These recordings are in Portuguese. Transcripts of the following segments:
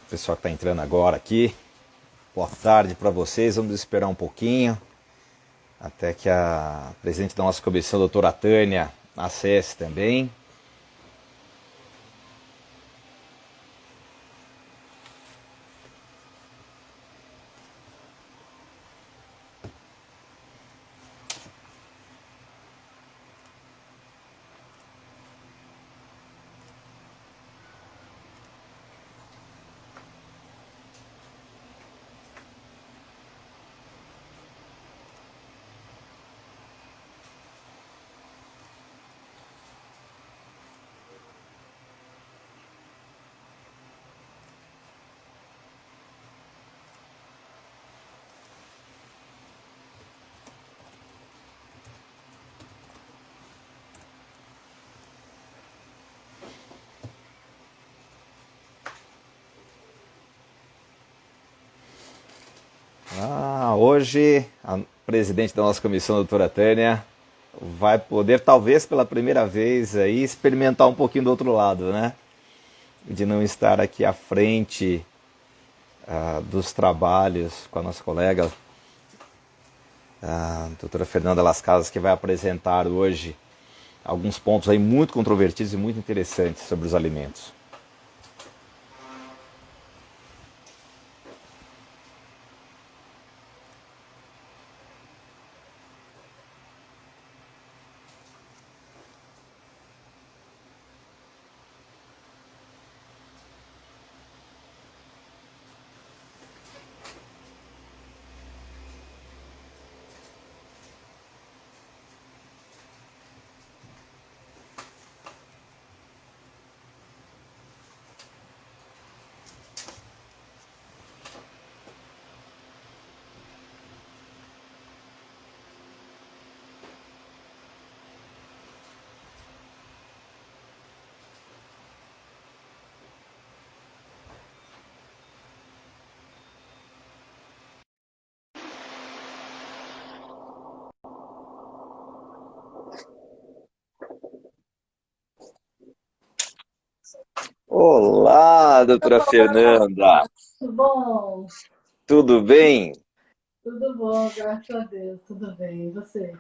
O pessoal que está entrando agora aqui. Boa tarde para vocês. Vamos esperar um pouquinho até que a presidente da nossa comissão, a doutora Tânia, acesse também. Hoje a presidente da nossa comissão, a doutora Tânia, vai poder, talvez pela primeira vez, aí, experimentar um pouquinho do outro lado, né? De não estar aqui à frente dos trabalhos com a nossa colega, a doutora Fernanda Las Casas, que vai apresentar hoje alguns pontos aí muito controvertidos e muito interessantes sobre os alimentos. Olá, doutora Fernanda, Tudo bom? tudo bem? Tudo bom, graças a Deus, tudo bem. E você?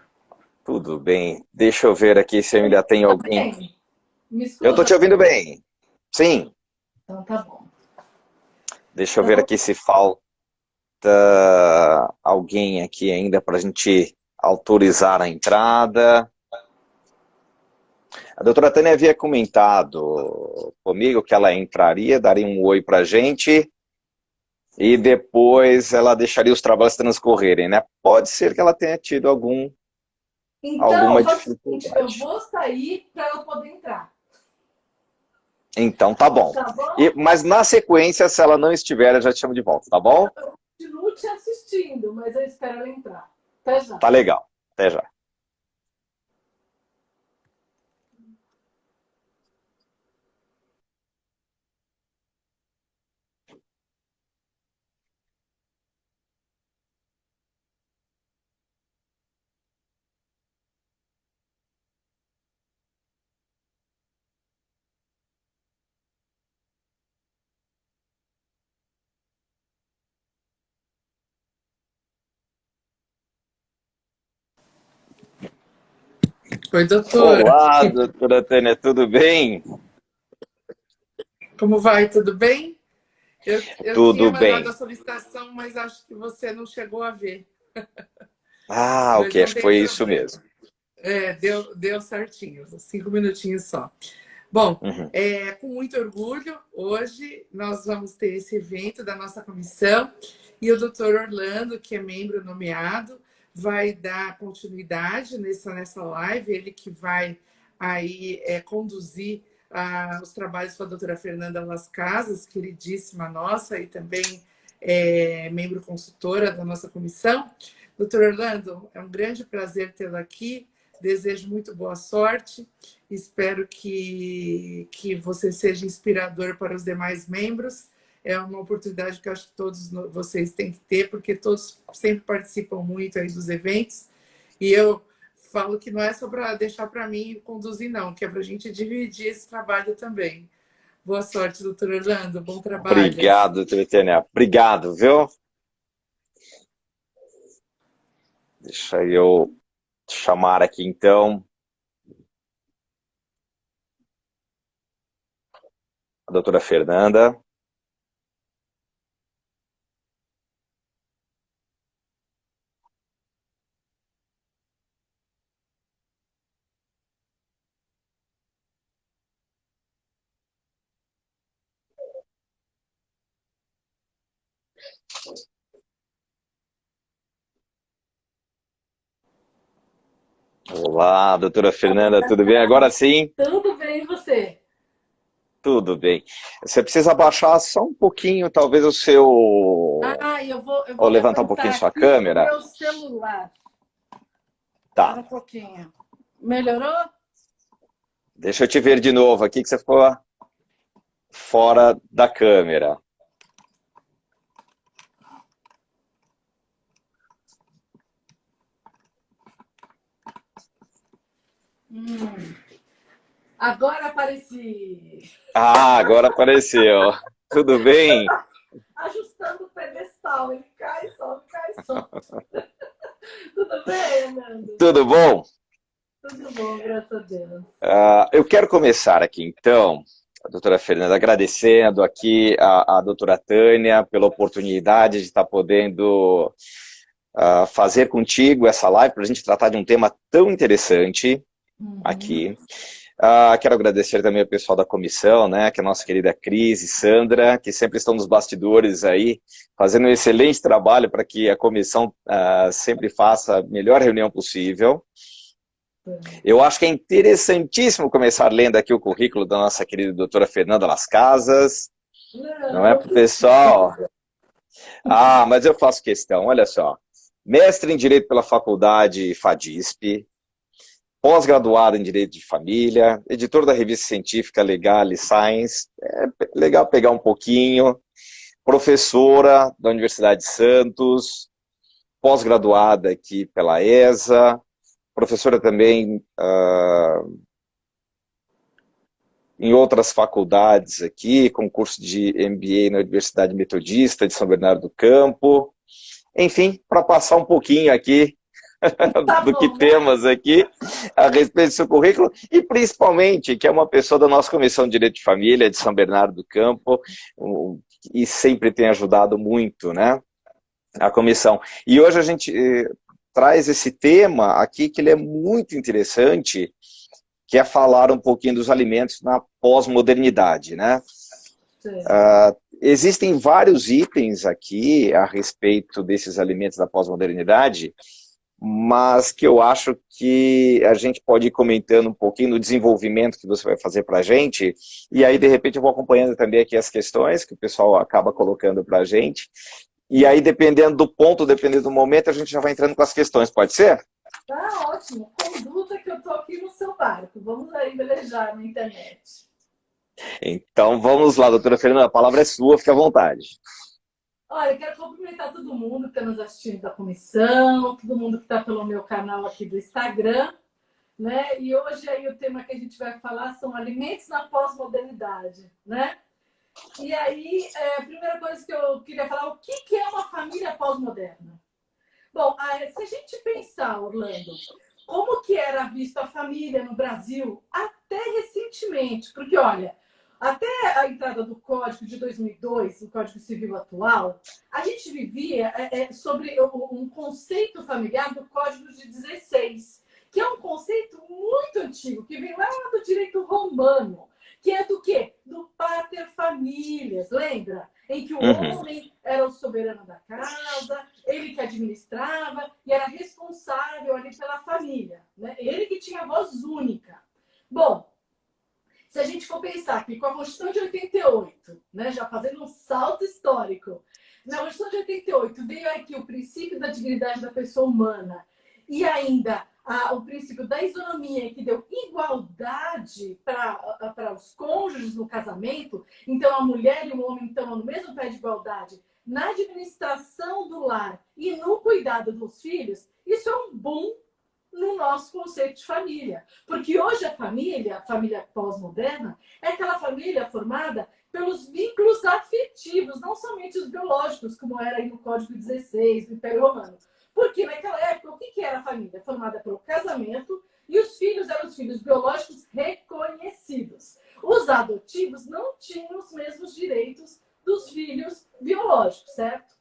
Tudo bem. Deixa eu ver aqui se eu ainda tenho Tá alguém. bem? Me Eu tô escuta te ouvindo bem? bem. Sim. Então tá bom. Deixa eu ver Então, aqui se falta alguém aqui ainda para a gente autorizar a entrada. A doutora Tânia havia comentado comigo que ela entraria, daria um oi para a gente e depois ela deixaria os trabalhos transcorrerem, né? Pode ser que ela tenha tido alguma faz o seguinte, eu dificuldade. vou sair para eu poder entrar. Então tá bom. Tá bom? Mas na sequência, se ela não estiver, eu já te chamo de volta, tá bom? Continuo te assistindo, mas eu espero ela entrar. Até já. Tá legal. Até já. Oi, doutor. Olá, doutora Tânia, tudo bem? Como vai? Tudo bem? Eu tinha Tudo mandado a bem. solicitação, mas acho que você não chegou a ver. Ah, Mas ok, não acho que tem foi isso problema. mesmo. Deu certinho, 5 minutinhos só. Bom, Uhum. com muito orgulho, hoje nós vamos ter esse evento da nossa comissão e o doutor Orlando, que é membro nomeado, vai dar continuidade nessa live, ele que vai aí conduzir os trabalhos com a doutora Fernanda Las Casas, queridíssima nossa, e também membro consultora da nossa comissão. Doutor Orlando, é um grande prazer tê-lo aqui, desejo muito boa sorte. Espero que você seja inspirador para os demais membros. É uma oportunidade que eu acho que todos vocês têm que ter, porque todos sempre participam muito aí dos eventos. E eu falo que não é só para deixar para mim conduzir, não, que é para a gente dividir esse trabalho também. Boa sorte, doutor Orlando. Bom trabalho. Obrigado, doutora Tânia. Obrigado, viu? Deixa eu chamar aqui, então, a doutora Fernanda. Olá, doutora Fernanda, tudo bem? Agora sim? Tudo bem, e você? Tudo bem. Você precisa abaixar só um pouquinho, talvez, o seu... Eu Ou vou levantar um pouquinho levantar sua aqui o câmera. meu celular. Espera Tá. um pouquinho. Melhorou? Deixa eu te ver de novo aqui, que você ficou fora da câmera. Agora apareci. Ah, agora apareceu. Tudo bem? Ajustando o pedestal. Ele cai, sobe, cai, sobe. Tudo bem, Nando? Tudo bom? Tudo bom, graças a Deus. Eu quero começar aqui, então, a doutora Fernanda, agradecendo aqui a doutora Tânia pela oportunidade de estar podendo fazer contigo essa live para a gente tratar de um tema tão interessante aqui. Quero agradecer também ao pessoal da comissão, né, que é a nossa querida Cris e Sandra, que sempre estão nos bastidores aí, fazendo um excelente trabalho para que a comissão sempre faça a melhor reunião possível. Eu acho que é interessantíssimo começar lendo aqui o currículo da nossa querida doutora Fernanda Las Casas, não é, para o pessoal? Mas eu faço questão, olha só. Mestre em Direito pela Faculdade FADISP, pós-graduado em Direito de Família, editor da revista científica Legal e Science, é legal pegar um pouquinho, professora da Universidade de Santos, pós-graduada aqui pela ESA, professora também em outras faculdades aqui, com curso de MBA na Universidade Metodista de São Bernardo do Campo. Enfim, para passar um pouquinho aqui do que temos aqui a respeito do seu currículo e principalmente que é uma pessoa da nossa Comissão de Direito de Família de São Bernardo do Campo e sempre tem ajudado muito, né, a comissão. E hoje a gente traz esse tema aqui que ele é muito interessante, que é falar um pouquinho dos alimentos na pós-modernidade, né? Existem vários itens aqui a respeito desses alimentos da pós-modernidade, mas que eu acho que a gente pode ir comentando um pouquinho no desenvolvimento que você vai fazer para a gente, e aí de repente eu vou acompanhando também aqui as questões que o pessoal acaba colocando para a gente, e aí dependendo do ponto, dependendo do momento, a gente já vai entrando com as questões, pode ser? Tá ótimo. Conduza que eu tô aqui no seu barco. Vamos aí velejar na internet. Então vamos lá, doutora Fernanda, a palavra é sua, fique à vontade. Olha, eu quero cumprimentar todo mundo que está nos assistindo da comissão, todo mundo que está pelo meu canal aqui do Instagram, né? E hoje aí o tema que a gente vai falar são alimentos na pós-modernidade, né? E aí, a primeira coisa que eu queria falar, o que é uma família pós-moderna? Bom, se a gente pensar, Orlando, como que era vista a família no Brasil até recentemente, porque olha, até a entrada do Código de 2002, o Código Civil atual, a gente vivia sobre um conceito familiar do Código de 16, que é um conceito muito antigo, que vem lá do direito romano, que é do quê? Do pater familias, lembra? Em que o homem era o soberano da casa, ele que administrava e era responsável ali pela família, né? Ele que tinha voz única. Bom, se a gente for pensar que com a Constituição de 88, né, já fazendo um salto histórico, na Constituição de 88 veio aqui o princípio da dignidade da pessoa humana e ainda o princípio da isonomia, que deu igualdade para os cônjuges no casamento, então a mulher e o homem estão no mesmo pé de igualdade na administração do lar e no cuidado dos filhos, isso é um boom no nosso conceito de família. Porque hoje a família pós-moderna, é aquela família formada pelos vínculos afetivos, não somente os biológicos, como era aí no Código 16 do Império Romano. Porque naquela época, o que era a família? Formada pelo casamento, e os filhos eram os filhos biológicos reconhecidos. Os adotivos não tinham os mesmos direitos dos filhos biológicos, certo?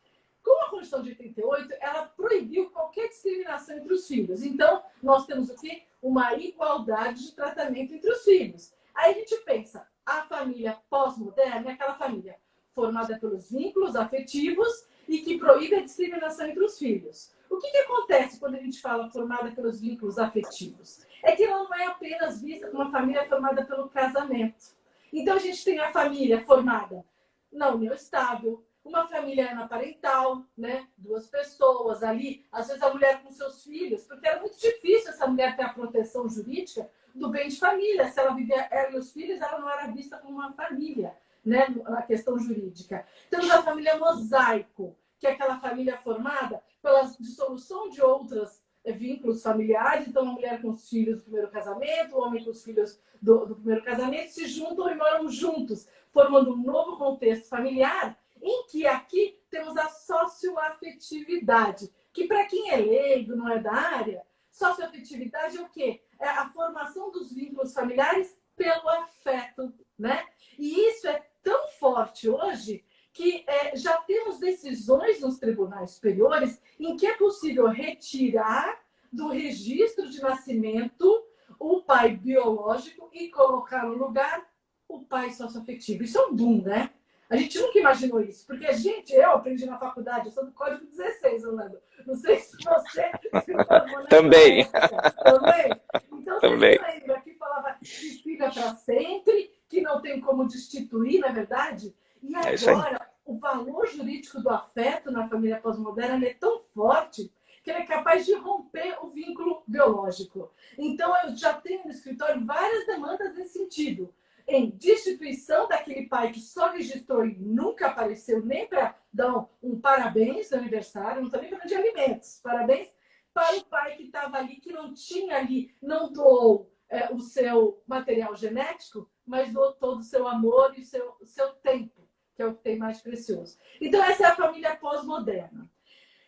Com a Constituição de 88, ela proibiu qualquer discriminação entre os filhos. Então, nós temos o quê? Uma igualdade de tratamento entre os filhos. Aí a gente pensa, a família pós-moderna é aquela família formada pelos vínculos afetivos e que proíbe a discriminação entre os filhos. O que acontece quando a gente fala formada pelos vínculos afetivos? É que ela não é apenas vista como uma família formada pelo casamento. Então, a gente tem a família formada na união estável, uma família anaparental, né? 2 pessoas ali, às vezes a mulher com seus filhos, porque era muito difícil essa mulher ter a proteção jurídica do bem de família. Se ela vivia, ela e os filhos, ela não era vista como uma família, né? Na questão jurídica. Temos a família mosaico, que é aquela família formada pela dissolução de outros vínculos familiares. Então, a mulher com os filhos do primeiro casamento, o homem com os filhos do primeiro casamento, se juntam e moram juntos, formando um novo contexto familiar, em que aqui temos a socioafetividade, que para quem é leigo, não é da área, socioafetividade é o quê? É a formação dos vínculos familiares pelo afeto, né? E isso é tão forte hoje que já temos decisões nos tribunais superiores em que é possível retirar do registro de nascimento o pai biológico e colocar no lugar o pai socioafetivo. Isso é um boom, né? A gente nunca imaginou isso, porque eu aprendi na faculdade, eu sou do Código 16, Orlando. Não sei se você se formou nessa Também. época. Também? Então, Também. você se lembra que falava que fica para sempre, que não tem como destituir, na verdade? E É isso aí. agora, o valor jurídico do afeto na família pós-moderna é tão forte que ele é capaz de romper o vínculo biológico. Então, eu já tenho no escritório várias demandas nesse sentido. Em destituição daquele pai que só registrou e nunca apareceu nem para dar um parabéns no aniversário, não estou nem falando de alimentos, parabéns para o pai que estava ali, que não tinha ali, não doou o seu material genético, mas doou todo o seu amor e o seu tempo, que é o que tem mais precioso. Então, essa é a família pós-moderna.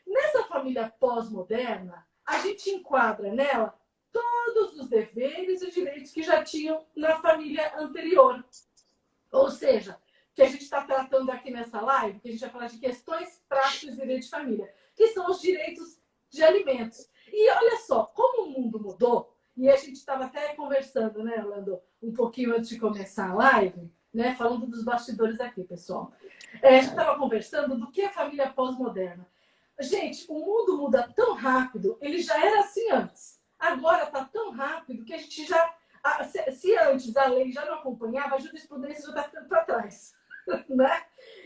Nessa família pós-moderna, a gente enquadra nela todos os deveres e direitos que já tinham na família anterior. Ou seja, que a gente está tratando aqui nessa live, que a gente vai falar de questões práticas de direito de família, que são os direitos de alimentos. E olha só, como o mundo mudou, e a gente estava até conversando, né, Orlando, um pouquinho antes de começar a live, né, falando dos bastidores aqui, pessoal. A gente estava conversando do que é família pós-moderna. Gente, o mundo muda tão rápido, ele já era assim antes. Agora está tão rápido que a gente já... Se antes a lei já não acompanhava, a jurisprudência já está ficando para trás. Né?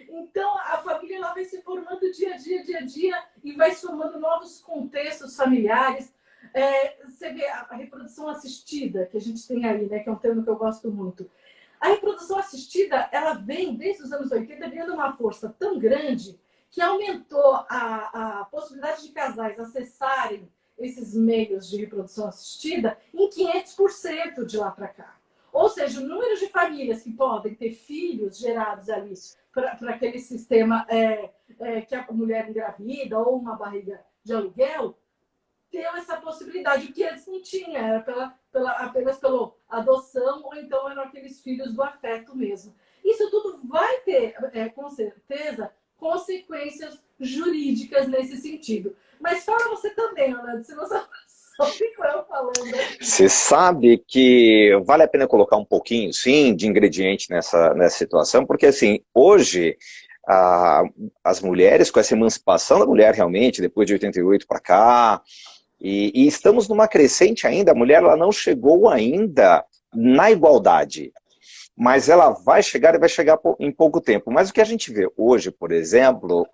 Então, a família ela vai se formando dia a dia, e vai se formando novos contextos familiares. Você vê a reprodução assistida, que a gente tem aí, né, que é um termo que eu gosto muito. A reprodução assistida, ela vem, desde os anos 80, ganhando uma força tão grande que aumentou a possibilidade de casais acessarem esses meios de reprodução assistida em 500% de lá para cá. Ou seja, o número de famílias que podem ter filhos gerados ali para aquele sistema que a mulher engravida ou uma barriga de aluguel, deu essa possibilidade, o que antes não tinha, era apenas pela adoção ou então eram aqueles filhos do afeto mesmo. Isso tudo vai ter, com certeza, consequências jurídicas nesse sentido. Mas fala você também, Orlando, se você só fico eu falando. Você sabe que vale a pena colocar um pouquinho, sim, de ingrediente nessa situação, porque, assim, hoje, as mulheres, com essa emancipação da mulher, realmente, depois de 88 para cá, e estamos numa crescente ainda, a mulher ela não chegou ainda na igualdade, mas ela vai chegar e vai chegar em pouco tempo. Mas o que a gente vê hoje, por exemplo,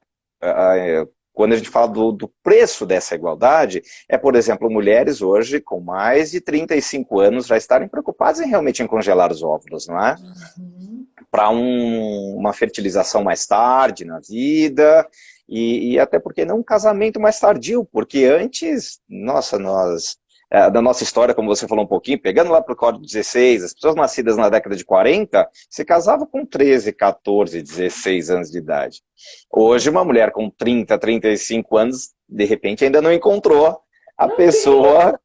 quando a gente fala do preço dessa igualdade, por exemplo, mulheres hoje com mais de 35 anos já estarem preocupadas realmente em congelar os óvulos, não é? Uhum. Para uma fertilização mais tarde na vida, e até porque não um casamento mais tardio, porque antes, nossa, da nossa história, como você falou um pouquinho, pegando lá para o Código 16, as pessoas nascidas na década de 40 se casavam com 13, 14, 16 anos de idade. Hoje, uma mulher com 30, 35 anos, de repente, ainda não encontrou a Não pessoa,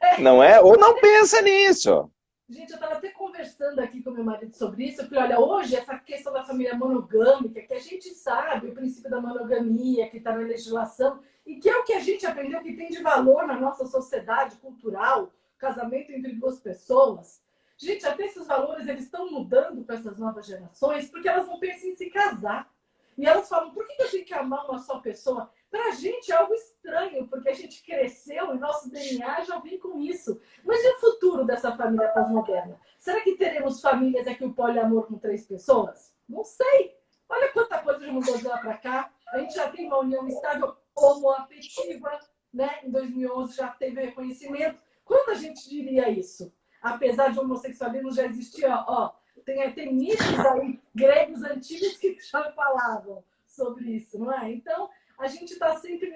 pensa. É, não é? Ou não pensa nisso. gente, eu estava até conversando aqui com meu marido sobre isso. Eu falei, olha, hoje essa questão da família monogâmica, que a gente sabe o princípio da monogamia, que está na legislação, e que é o que a gente aprendeu que tem de valor na nossa sociedade cultural, casamento entre duas pessoas. Gente, até esses valores eles estão mudando para essas novas gerações, porque elas não pensam em se casar. E elas falam, por que eu tenho que amar uma só pessoa? Para a gente é algo estranho, porque a gente cresceu e nosso DNA já vem com isso. Mas e o futuro dessa família pós-moderna? Será que teremos famílias aqui o poliamor com 3 pessoas? Não sei. Olha quanta coisa já mudou de lá para cá. A gente já tem uma união estável homoafetiva, né? Em 2011 já teve reconhecimento. Quando a gente diria isso? Apesar de homossexualismo já existia, ó, tem mitos aí gregos antigos que já falavam sobre isso, não é? Então, a gente está sempre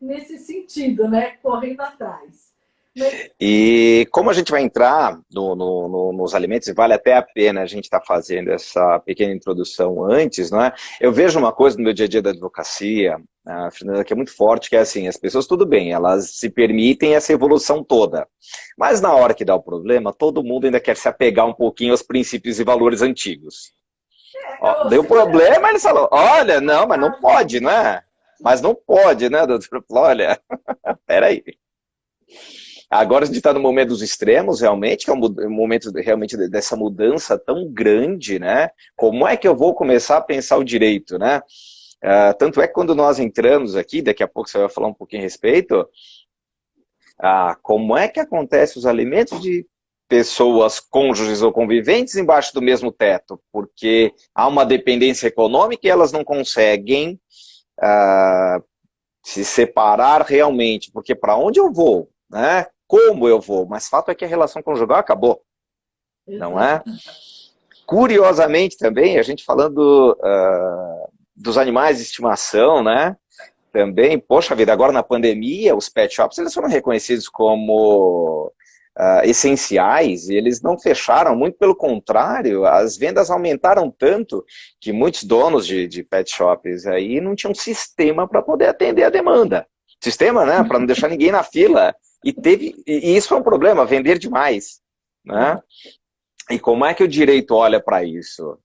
nesse sentido, né? Correndo atrás. Mas... E como a gente vai entrar nos alimentos, e vale até a pena a gente estar fazendo essa pequena introdução antes, não é? Eu vejo uma coisa no meu dia a dia da advocacia, Fernanda, que é muito forte, que é assim, as pessoas, tudo bem, elas se permitem essa evolução toda. Mas na hora que dá o problema, todo mundo ainda quer se apegar um pouquinho aos princípios e valores antigos. Ó, deu problema, eles falam, olha, não, mas não pode, né? Mas não pode, né, doutor? Olha, peraí. Agora a gente está no momento dos extremos, realmente, que é um momento realmente dessa mudança tão grande, né? Como é que eu vou começar a pensar o direito, né? Tanto é que quando nós entramos aqui, daqui a pouco você vai falar um pouquinho a respeito, como é que acontece os alimentos de pessoas cônjuges ou conviventes embaixo do mesmo teto? Porque há uma dependência econômica e elas não conseguem se separar realmente, porque para onde eu vou, né? Como eu vou? Mas fato é que a relação conjugal acabou, não é? Curiosamente também, a gente falando dos animais de estimação, né? Também, poxa vida, agora na pandemia, os pet shops eles foram reconhecidos como essenciais e eles não fecharam, muito pelo contrário, as vendas aumentaram tanto que muitos donos de pet shops aí não tinham sistema para poder atender a demanda. Sistema, né? Para não deixar ninguém na fila. E isso foi um problema, vender demais, né? E como é que o direito olha para isso?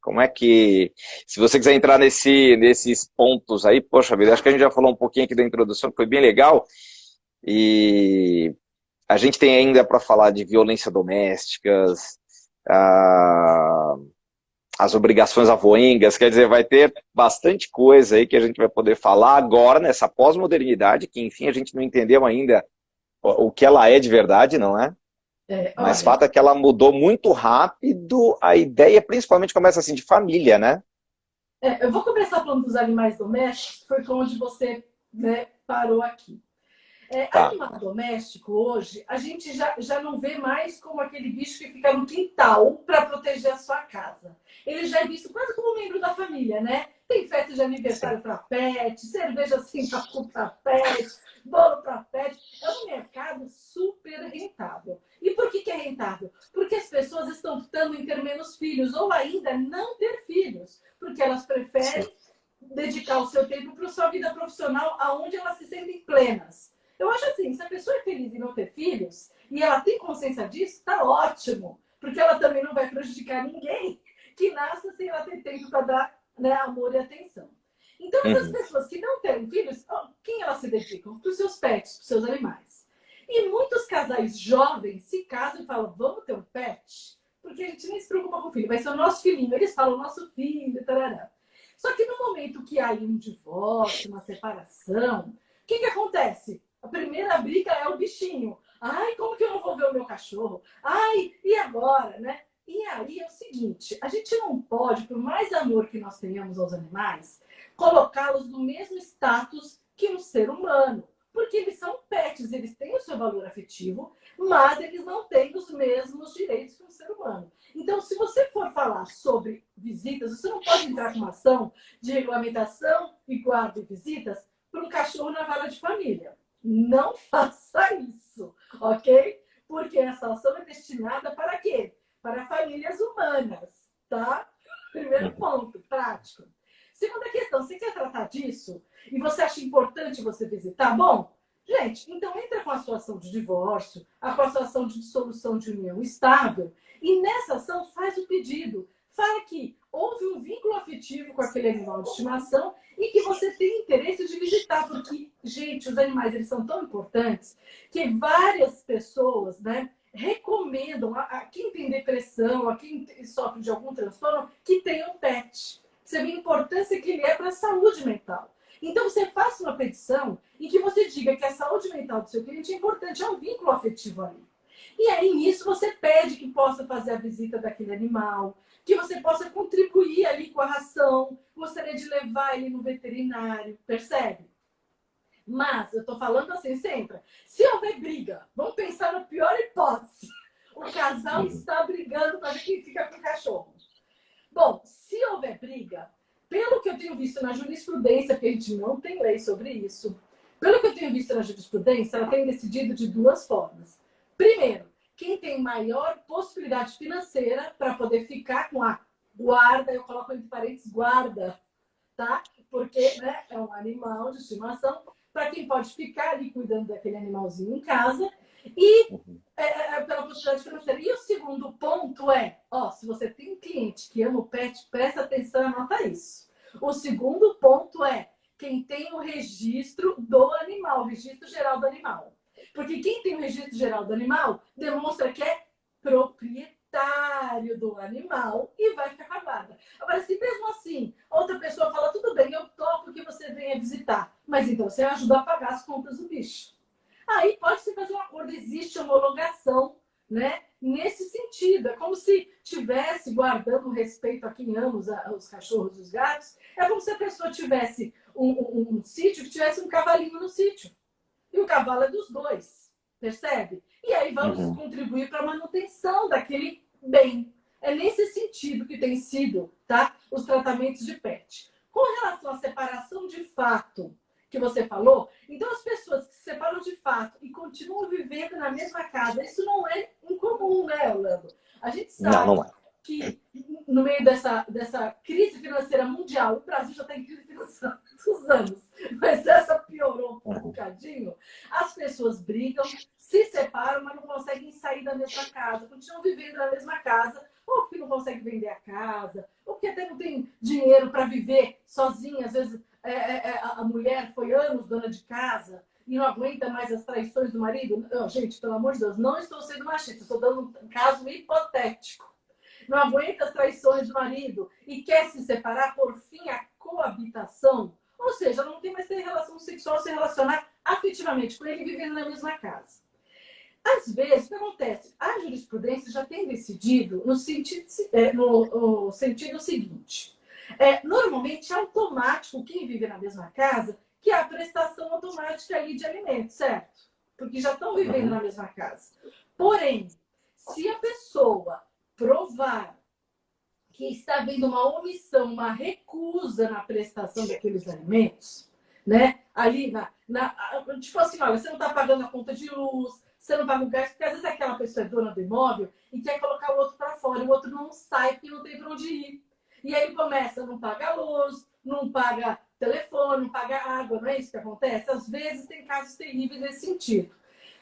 Como é que, se você quiser entrar nesses pontos aí, poxa vida, acho que a gente já falou um pouquinho aqui da introdução, que foi bem legal, e a gente tem ainda para falar de violência domésticas, as obrigações avoengas, quer dizer, vai ter bastante coisa aí que a gente vai poder falar agora nessa pós-modernidade, que enfim a gente não entendeu ainda o que ela é de verdade, não é? Mas fato é que ela mudou muito rápido a ideia, principalmente começa assim, de família, né? Eu vou começar falando dos animais domésticos, foi onde você, né, parou aqui. Tá. Animal doméstico, hoje, a gente já não vê mais como aquele bicho que fica no quintal para proteger a sua casa. Ele já é visto quase como um membro da família, né? Tem festa de aniversário para pet, cerveja assim para pet, bolo para pet. É um mercado super rentável. E por que é rentável? Porque as pessoas estão optando em ter menos filhos ou ainda não ter filhos, porque elas preferem dedicar o seu tempo para a sua vida profissional, aonde elas se sentem plenas. Eu acho assim, se a pessoa é feliz em não ter filhos e ela tem consciência disso, tá ótimo, porque ela também não vai prejudicar ninguém que nasça sem ela ter tempo para dar, né, amor e atenção. Então, essas pessoas que não têm filhos, quem elas se dedicam? Para os seus pets, para os seus animais. E muitos casais jovens se casam e falam, vamos ter um pet? Porque a gente nem se preocupa com o filho, vai ser o nosso filhinho. Eles falam, nosso filho, tarará. Só que no momento que há um divórcio, uma separação, o que acontece? A primeira briga é o bichinho. Ai, como que eu não vou ver o meu cachorro? Ai, e agora, né? E aí é o seguinte, a gente não pode, por mais amor que nós tenhamos aos animais, colocá-los no mesmo status que um ser humano. Porque eles são pets, eles têm o seu valor afetivo, mas eles não têm os mesmos direitos que um ser humano. Então, se você for falar sobre visitas, você não pode entrar com uma ação de regulamentação e guarda de visitas para um cachorro na vara de família. Não faça isso, ok? Porque essa ação é destinada para quê? Para famílias humanas, tá? Primeiro ponto, prático. Segunda questão, você quer tratar disso? E você acha importante você visitar? Bom, gente, então entra com a sua ação de divórcio, com a sua ação de dissolução de união estável, e nessa ação faz o pedido. Fala que houve um vínculo afetivo com aquele animal de estimação e que você tem interesse de visitar, porque, gente, os animais eles são tão importantes que várias pessoas, né, recomendam a quem tem depressão, a quem sofre de algum transtorno, que tenha um pet. Você vê a importância que ele é para a saúde mental. Então, você faça uma petição em que você diga que a saúde mental do seu cliente é importante, é um vínculo afetivo ali. E aí, nisso, você pede que possa fazer a visita daquele animal, que você possa contribuir ali com a ração, gostaria de levar ele no veterinário, percebe? Mas, eu estou falando assim sempre, se houver briga, vamos pensar na pior hipótese. O casal está brigando para ver quem fica com o cachorro. Bom, se houver briga, pelo que eu tenho visto na jurisprudência, porque a gente não tem lei sobre isso, pelo que eu tenho visto na jurisprudência, ela tem decidido de duas formas. Primeiro, quem tem maior possibilidade financeira para poder ficar com a guarda, eu coloco entre parênteses guarda, tá? Porque, né, é um animal de estimação, para quem pode ficar ali cuidando daquele animalzinho em casa e pela possibilidade financeira. E o segundo ponto é, ó, se você tem um cliente que ama o pet, presta atenção e anota isso. O segundo ponto é quem tem o registro do animal, o registro geral do animal. Porque quem tem o registro geral do animal demonstra que é proprietário do animal e vai ficar com a guarda. Agora, se mesmo assim outra pessoa fala, tudo bem, eu topo que você venha visitar, mas então você ajuda a pagar as contas do bicho. Aí pode-se fazer um acordo, existe homologação, né? Nesse sentido, é como se tivesse guardando respeito a quem ama os cachorros e os gatos, é como se a pessoa tivesse um sítio que tivesse um cavalinho no sítio. E o cavalo é dos dois, percebe? E aí vamos contribuir para a manutenção daquele bem. É nesse sentido que tem sido, tá? Os tratamentos de pet. Com relação à separação de fato, que você falou, então as pessoas que se separam de fato e continuam vivendo na mesma casa, isso não é incomum, né, Orlando? A gente sabe que no meio dessa crise financeira mundial, o Brasil já está em crise financeira há muitos anos, mas essa piorou um bocadinho, as pessoas brigam, se separam, mas não conseguem sair da mesma casa, continuam vivendo na mesma casa, ou porque não conseguem vender a casa, ou porque até não tem dinheiro para viver sozinha, às vezes a mulher foi anos dona de casa e não aguenta mais as traições do marido. Não, gente, pelo amor de Deus, não estou sendo machista, estou dando um caso hipotético. Não aguenta as traições do marido e quer se separar, por fim, a coabitação. Ou seja, não tem mais ter relação sexual, se relacionar afetivamente com ele vivendo na mesma casa. Às vezes, o que acontece? A jurisprudência já tem decidido no sentido seguinte. Normalmente é automático quem vive na mesma casa, que é a prestação automática ali de alimentos, certo? Porque já estão vivendo na mesma casa. Porém, se a pessoa provar que está havendo uma omissão, uma recusa na prestação daqueles alimentos, né? Ali, tipo assim, olha, você não está pagando a conta de luz, você não paga o gás, porque às vezes aquela pessoa é dona do imóvel e quer colocar o outro para fora, e o outro não sai porque não tem para onde ir. E aí ele começa, não paga luz, não paga telefone, não paga água, não é isso que acontece? Às vezes tem casos terríveis nesse sentido.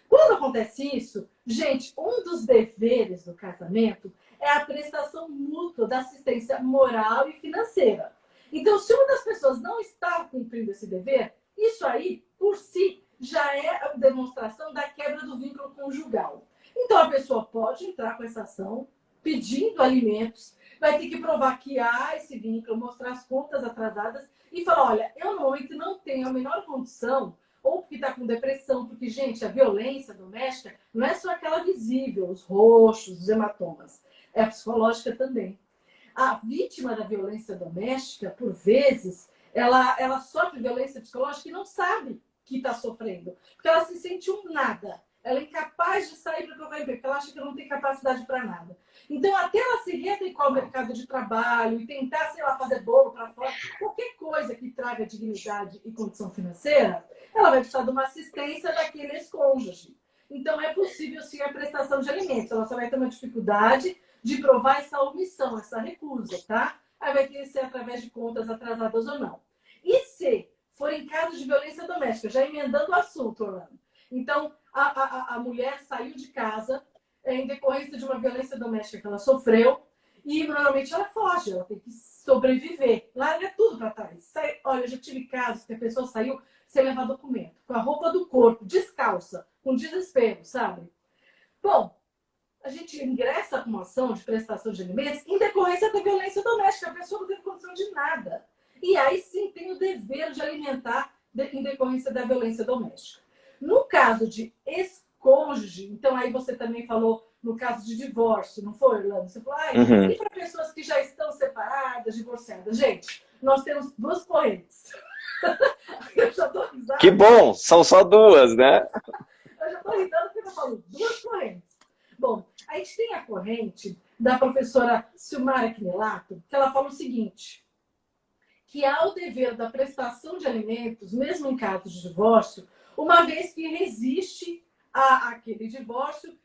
Quando acontece isso, gente, um dos deveres do casamento é a prestação mútua da assistência moral e financeira. Então, se uma das pessoas não está cumprindo esse dever, isso aí, por si, já é a demonstração da quebra do vínculo conjugal. Então, a pessoa pode entrar com essa ação, pedindo alimentos, vai ter que provar que há esse vínculo, mostrar as contas atrasadas e falar, olha, eu normalmente não tenho a menor condição, ou porque está com depressão, porque, gente, a violência doméstica não é só aquela visível, os roxos, os hematomas, é a psicológica também. A vítima da violência doméstica, por vezes, ela sofre violência psicológica e não sabe que está sofrendo, porque ela se sente um nada. Ela é incapaz de sair para vai ver, porque ela acha que não tem capacidade para nada. Então, até ela se readequar ao mercado de trabalho e tentar, sei lá, fazer bolo para fora, qualquer coisa que traga dignidade e condição financeira, ela vai precisar de uma assistência daquele ex-cônjuge. Então, é possível sim a prestação de alimentos. Ela só vai ter uma dificuldade de provar essa omissão, essa recusa, tá? Aí vai ter que ser através de contas atrasadas ou não. E se for em casos de violência doméstica, já emendando o assunto, Orlando. Então, a mulher saiu de casa em decorrência de uma violência doméstica que ela sofreu e normalmente ela foge, ela tem que sobreviver. Larga tudo para trás. Olha, eu já tive casos que a pessoa saiu sem levar documento, com a roupa do corpo, descalça, com desespero, sabe? Bom, a gente ingressa com uma ação de prestação de alimentos em decorrência da violência doméstica. A pessoa não teve condição de nada. E aí sim tem o dever de alimentar em decorrência da violência doméstica. No caso de ex-cônjuge, então aí você também falou no caso de divórcio, não foi, Orlando? Você falou, e para pessoas que já estão separadas, divorciadas? Gente, nós temos duas correntes. Eu já tô risada. Que bom, são só duas, né? Eu já estou risada porque eu falo duas correntes. Bom, a gente tem a corrente da professora Silmara Quinelato, que ela fala o seguinte, que há o dever da prestação de alimentos, mesmo em caso de divórcio, uma vez que resiste àquele divórcio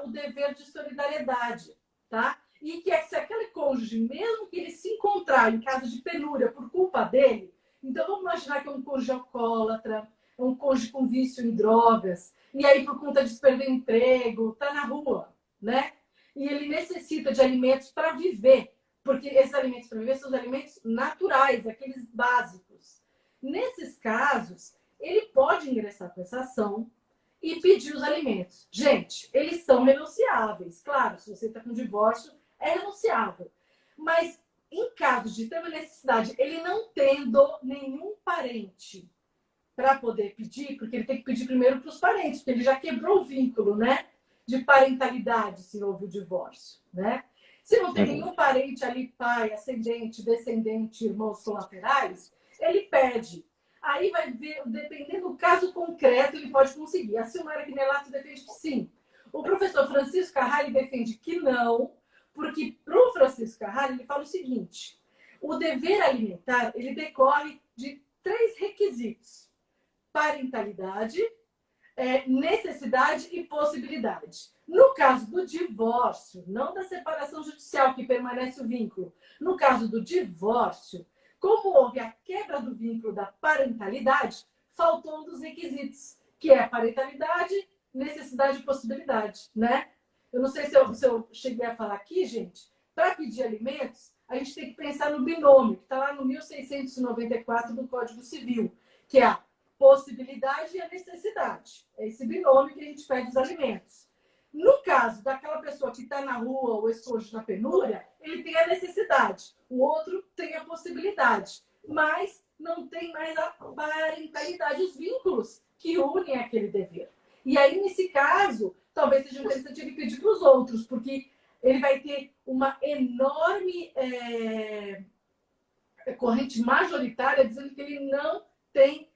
o dever de solidariedade, tá? E que se aquele cônjuge, mesmo que ele se encontrar em caso de penúria por culpa dele, então vamos imaginar que é um cônjuge alcoólatra, é um cônjuge com vício em drogas, e aí por conta de perder emprego, tá na rua, né? E ele necessita de alimentos para viver, porque esses alimentos para viver são os alimentos naturais, aqueles básicos. Nesses casos, ele pode ingressar com essa ação e pedir os alimentos. Gente, eles são renunciáveis. Claro, se você está com divórcio, é renunciável. Mas em caso de extrema necessidade, ele não tendo nenhum parente para poder pedir, porque ele tem que pedir primeiro para os parentes, porque ele já quebrou o vínculo, né, de parentalidade se houve o divórcio, né? Se não tem nenhum parente ali, pai, ascendente, descendente, irmãos colaterais, ele pede. Aí vai ver, dependendo do caso concreto, ele pode conseguir. A Silmara Quinelato defende que sim. O professor Francisco Carralho defende que não, porque para o Francisco Carralho ele fala o seguinte, o dever alimentar, ele decorre de 3 requisitos. Parentalidade, necessidade e possibilidade. No caso do divórcio, não da separação judicial que permanece o vínculo, no caso do divórcio, como houve a quebra do vínculo da parentalidade, faltou um dos requisitos, que é a parentalidade, necessidade e possibilidade, né? Eu não sei se eu cheguei a falar aqui, gente, para pedir alimentos, a gente tem que pensar no binômio, que está lá no 1694 do Código Civil, que é a possibilidade e a necessidade. É esse binômio que a gente pede os alimentos. No caso daquela pessoa que está na rua ou ex-cônjuge na penúria, ele tem a necessidade, o outro tem a possibilidade, mas não tem mais a parentalidade, os vínculos que unem aquele dever. E aí, nesse caso, talvez seja interessante ele pedir para os outros, porque ele vai ter uma enorme corrente majoritária dizendo que ele não tem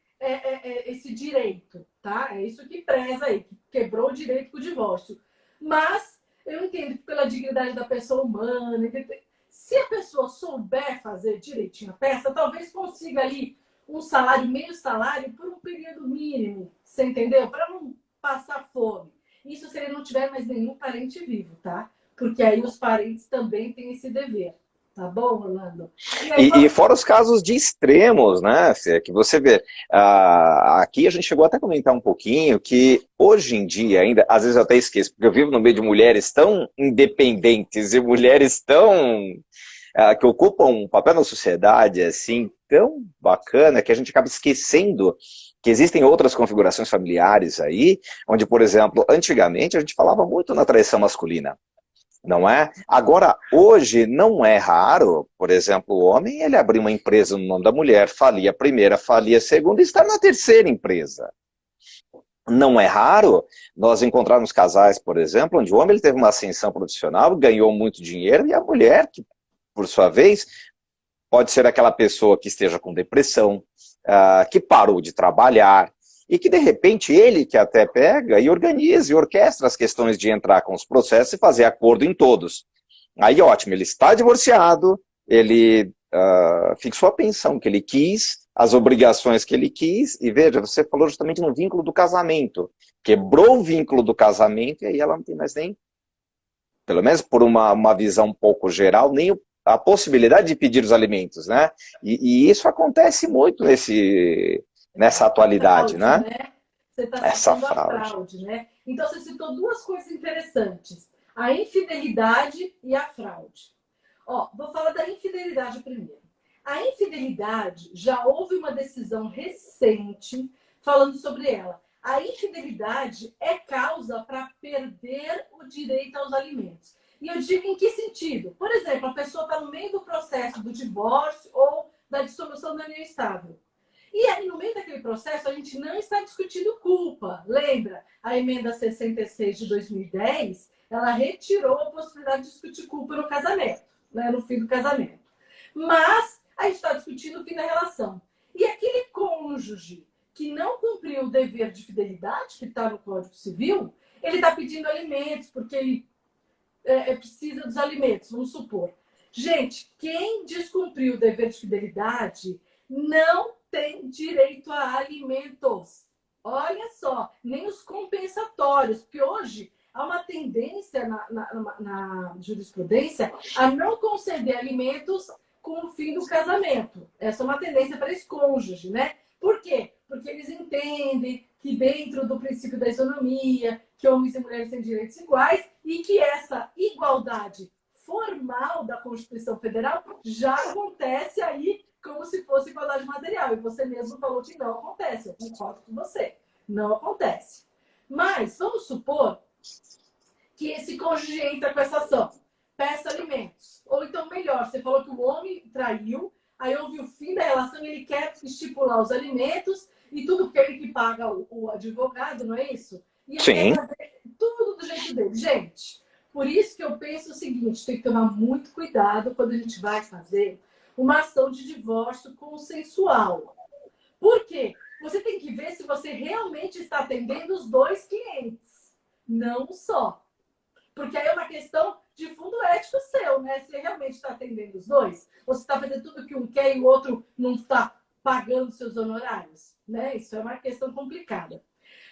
esse direito, tá? É isso que preza aí, que quebrou o direito com o divórcio. Mas eu entendo que pela dignidade da pessoa humana, se a pessoa souber fazer direitinho a peça, talvez consiga ali um salário, meio salário, por um período mínimo, você entendeu? Para não passar fome. Isso se ele não tiver mais nenhum parente vivo, tá? Porque aí os parentes também têm esse dever. Tá bom, Orlando? E fora os casos de extremos, né, que você vê, aqui a gente chegou até a comentar um pouquinho que hoje em dia ainda, às vezes eu até esqueço, porque eu vivo no meio de mulheres tão independentes e mulheres tão, que ocupam um papel na sociedade assim, tão bacana, que a gente acaba esquecendo que existem outras configurações familiares aí, onde, por exemplo, antigamente a gente falava muito na traição masculina. Não é? Agora, hoje, não é raro, por exemplo, o homem, ele abrir uma empresa no nome da mulher, falia a primeira, falia a segunda e está na terceira empresa. Não é raro nós encontrarmos casais, por exemplo, onde o homem ele teve uma ascensão profissional, ganhou muito dinheiro, e a mulher, que, por sua vez, pode ser aquela pessoa que esteja com depressão, que parou de trabalhar, e que, de repente, ele que até pega e organiza e orquestra as questões de entrar com os processos e fazer acordo em todos. Aí, ótimo, ele está divorciado, ele fixou a pensão que ele quis, as obrigações que ele quis, e veja, você falou justamente no vínculo do casamento. Quebrou o vínculo do casamento e aí ela não tem mais nem, pelo menos por uma visão um pouco geral, nem a possibilidade de pedir os alimentos, né? E isso acontece muito nessa atualidade, Fraude, né? né? Você está Essa citando a fraude. fraude, né? Então, você citou duas coisas interessantes: a infidelidade e a fraude. Ó, vou falar da infidelidade primeiro. A infidelidade, já houve uma decisão recente falando sobre ela. A infidelidade é causa para perder o direito aos alimentos. E eu digo em que sentido? Por exemplo, a pessoa está no meio do processo do divórcio ou da dissolução da união estável. E aí, no meio daquele processo, a gente não está discutindo culpa. Lembra? A emenda 66 de 2010, ela retirou a possibilidade de discutir culpa no casamento, né? No fim do casamento. Mas a gente está discutindo o fim da relação. E aquele cônjuge que não cumpriu o dever de fidelidade, que está no Código Civil, ele está pedindo alimentos, porque ele precisa dos alimentos, vamos supor. Gente, quem descumpriu o dever de fidelidade não tem direito a alimentos. Olha só, nem os compensatórios, porque hoje há uma tendência na jurisprudência a não conceder alimentos com o fim do casamento. Essa é uma tendência para esse cônjuge, né? Por quê? Porque eles entendem que dentro do princípio da isonomia, que homens e mulheres têm direitos iguais e que essa igualdade formal da Constituição Federal já acontece aí como se fosse igualdade material. E você mesmo falou que não acontece. Eu concordo com você. Não acontece. Mas vamos supor que esse cônjuge entra com essa ação. Peça alimentos. Ou então, melhor, você falou que o homem traiu, aí houve o fim da relação e ele quer estipular os alimentos e tudo porque ele que paga o advogado, não é isso? E ele Sim. quer fazer tudo do jeito dele. Gente, por isso que eu penso o seguinte, tem que tomar muito cuidado quando a gente vai fazer uma ação de divórcio consensual. Por quê? Você tem que ver se você realmente está atendendo os dois clientes, não só. Porque aí é uma questão de fundo ético seu, né? Você realmente está atendendo os dois? Ou você está fazendo tudo que um quer e o outro não está pagando seus honorários? Né? Isso é uma questão complicada.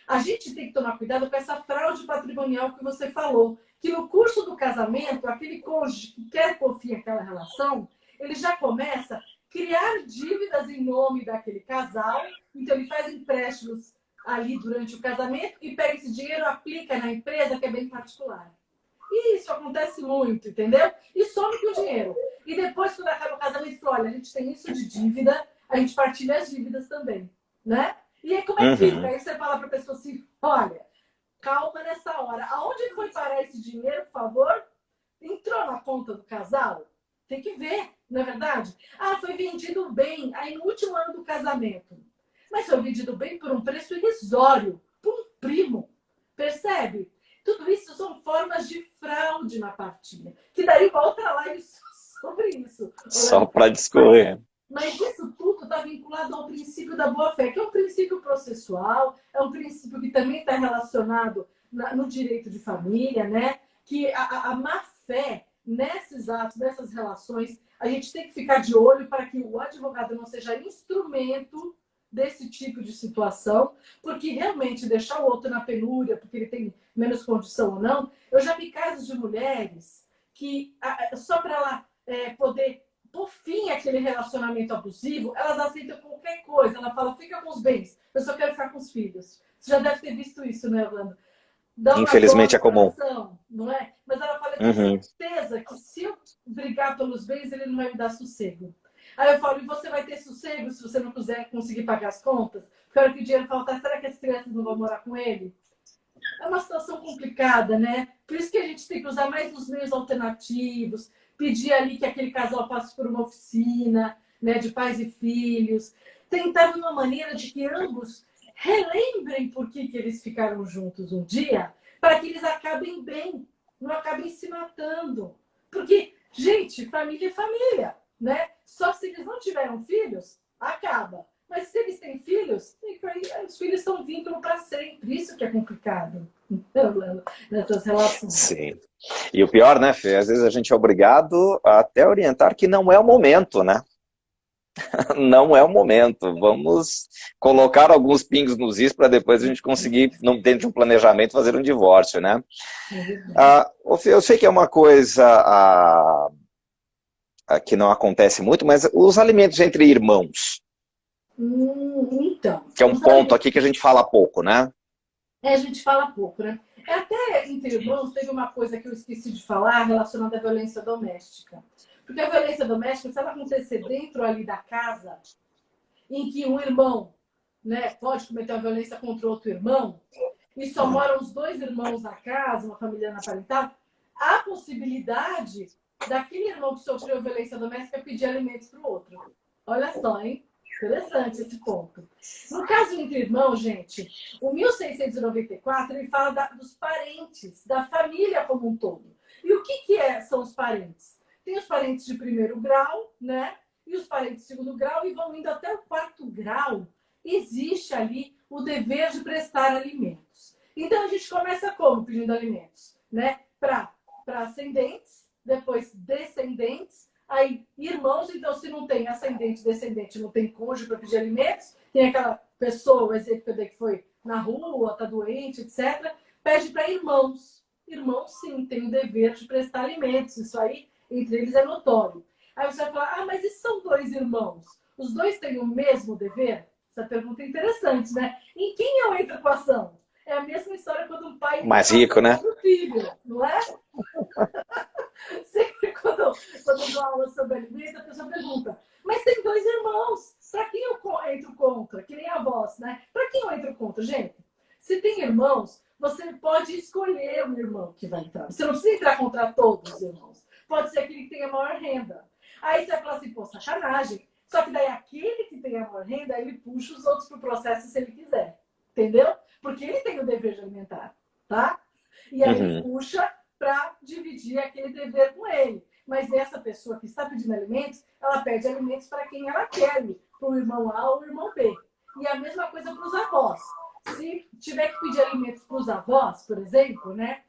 A gente tem que tomar cuidado com essa fraude patrimonial que você falou, que no curso do casamento, aquele cônjuge que quer por fim aquela relação, ele já começa a criar dívidas em nome daquele casal, então ele faz empréstimos ali durante o casamento e pega esse dinheiro, aplica na empresa que é bem particular. E isso acontece muito, entendeu? E some com o dinheiro. E depois, quando acaba o casamento, fala, olha, a gente tem isso de dívida, a gente partilha as dívidas também, né? E aí, como é que fica? Aí você fala para a pessoa assim, olha, calma nessa hora. Aonde foi parar esse dinheiro, por favor? Entrou na conta do casal? Tem que ver, não é verdade? Ah, foi vendido bem aí no último ano do casamento. Mas foi vendido bem por um preço irrisório, por um primo. Percebe? Tudo isso são formas de fraude na partilha, que daria uma outra live sobre isso. Só para discorrer. Mas isso tudo está vinculado ao princípio da boa-fé, que é um princípio processual, é um princípio que também está relacionado no direito de família, né? Que a má-fé nesses atos, nessas relações, a gente tem que ficar de olho para que o advogado não seja instrumento desse tipo de situação, porque realmente deixar o outro na penúria, porque ele tem menos condição ou não. Eu já vi casos de mulheres que, só para ela poder por fim aquele relacionamento abusivo, elas aceitam qualquer coisa. Ela fala, fica com os bens, eu só quero ficar com os filhos. Você já deve ter visto isso, né, Orlando? Infelizmente é comum. Não é? Mas ela fala, eu tenho certeza que se eu brigar pelos bens, ele não vai me dar sossego. Aí eu falo, e você vai ter sossego se você não conseguir pagar as contas? Porque a hora que o dinheiro faltar, será que as crianças não vão morar com ele? É uma situação complicada, né? Por isso que a gente tem que usar mais os meios alternativos, pedir ali que aquele casal passe por uma oficina, né, de pais e filhos, tentar de uma maneira de que ambos relembrem por que eles ficaram juntos um dia, para que eles acabem bem, não acabem se matando. Porque, gente, família é família, né? Só se eles não tiveram filhos, acaba. Mas se eles têm filhos, os filhos são vínculo para sempre. Isso que é complicado, então, nessas relações. Sim. E o pior, né, Fê? Às vezes a gente é obrigado a até orientar que não é o momento, né? Não é o momento. Vamos colocar alguns pingos nos is para depois a gente conseguir, dentro de um planejamento, fazer um divórcio, né? Fê, eu sei que é uma coisa que não acontece muito, mas os alimentos entre irmãos, Então, que é um ponto aqui que a gente fala pouco, né? A gente fala pouco, né? Até entre irmãos teve uma coisa que eu esqueci de falar relacionada à violência doméstica. Porque a violência doméstica, se ela acontecer dentro ali da casa, em que um irmão, né, pode cometer uma violência contra outro irmão, e só moram os dois irmãos na casa, uma família naparental, há possibilidade daquele irmão que sofreu violência doméstica pedir alimentos para o outro. Olha só, hein? Interessante esse ponto. No caso entre irmãos, gente, o 1694 ele fala dos parentes, da família como um todo. E o que são os parentes? Tem os parentes de primeiro grau, né? E os parentes de segundo grau, e vão indo até o quarto grau. Existe ali o dever de prestar alimentos. Então a gente começa como pedindo alimentos, né? Para ascendentes, depois descendentes, aí irmãos. Então se não tem ascendente, descendente, não tem cônjuge para pedir alimentos, tem aquela pessoa, o exemplo que eu dei que foi na rua, está doente, etc. Pede para irmãos. Irmãos, sim, tem o dever de prestar alimentos. Isso aí, entre eles, é notório. Aí você vai falar, mas e são dois irmãos? Os dois têm o mesmo dever? Essa pergunta é interessante, né? Em quem eu entro com a ação? É a mesma história quando um pai mais rico, né? O filho, não é? Sempre quando eu dou aula sobre alimentos, a pessoa pergunta, mas tem dois irmãos, para quem eu entro contra? Que nem a voz, né? Para quem eu entro contra? Gente, se tem irmãos, você pode escolher o irmão que vai entrar. Você não precisa entrar contra todos os irmãos. Pode ser aquele que tem a maior renda. Aí você vai falar assim, pô, sacanagem. Só que daí aquele que tem a maior renda, ele puxa os outros para o processo se ele quiser. Entendeu? Porque ele tem o dever de alimentar, tá? E aí ele puxa para dividir aquele dever com ele. Mas essa pessoa que está pedindo alimentos, ela pede alimentos para quem ela quer, para o irmão A ou o irmão B. E a mesma coisa para os avós. Se tiver que pedir alimentos para os avós, por exemplo, né?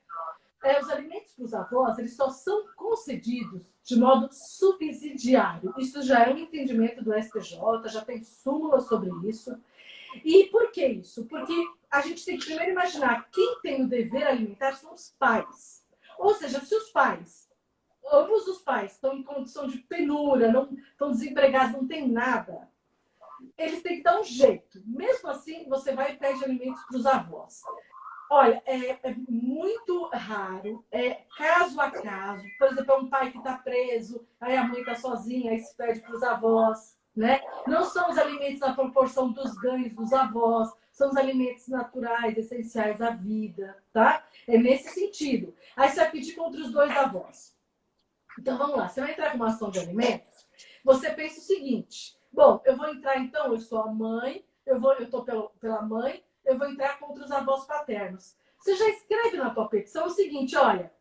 Os alimentos para os avós, eles só são concedidos de modo subsidiário. Isso já é um entendimento do STJ, já tem súmula sobre isso. E por que isso? Porque a gente tem que primeiro imaginar quem tem o dever alimentar são os pais. Ou seja, se os pais, ambos os pais, estão em condição de penúria, não estão desempregados, não tem nada, eles têm que dar um jeito. Mesmo assim, você vai e pede alimentos para os avós. Olha, é muito raro, caso a caso. Por exemplo, é um pai que está preso, aí a mãe está sozinha, aí se pede para os avós, né? Não são os alimentos na proporção dos ganhos dos avós, são os alimentos naturais, essenciais à vida, tá? É nesse sentido. Aí você vai pedir contra os dois avós. Então, vamos lá. Você vai entrar com uma ação de alimentos, você pensa o seguinte, bom, eu vou entrar então, eu sou a mãe, eu estou pela mãe, eu vou entrar contra os avós paternos. Você já escreve na tua petição o seguinte, olha,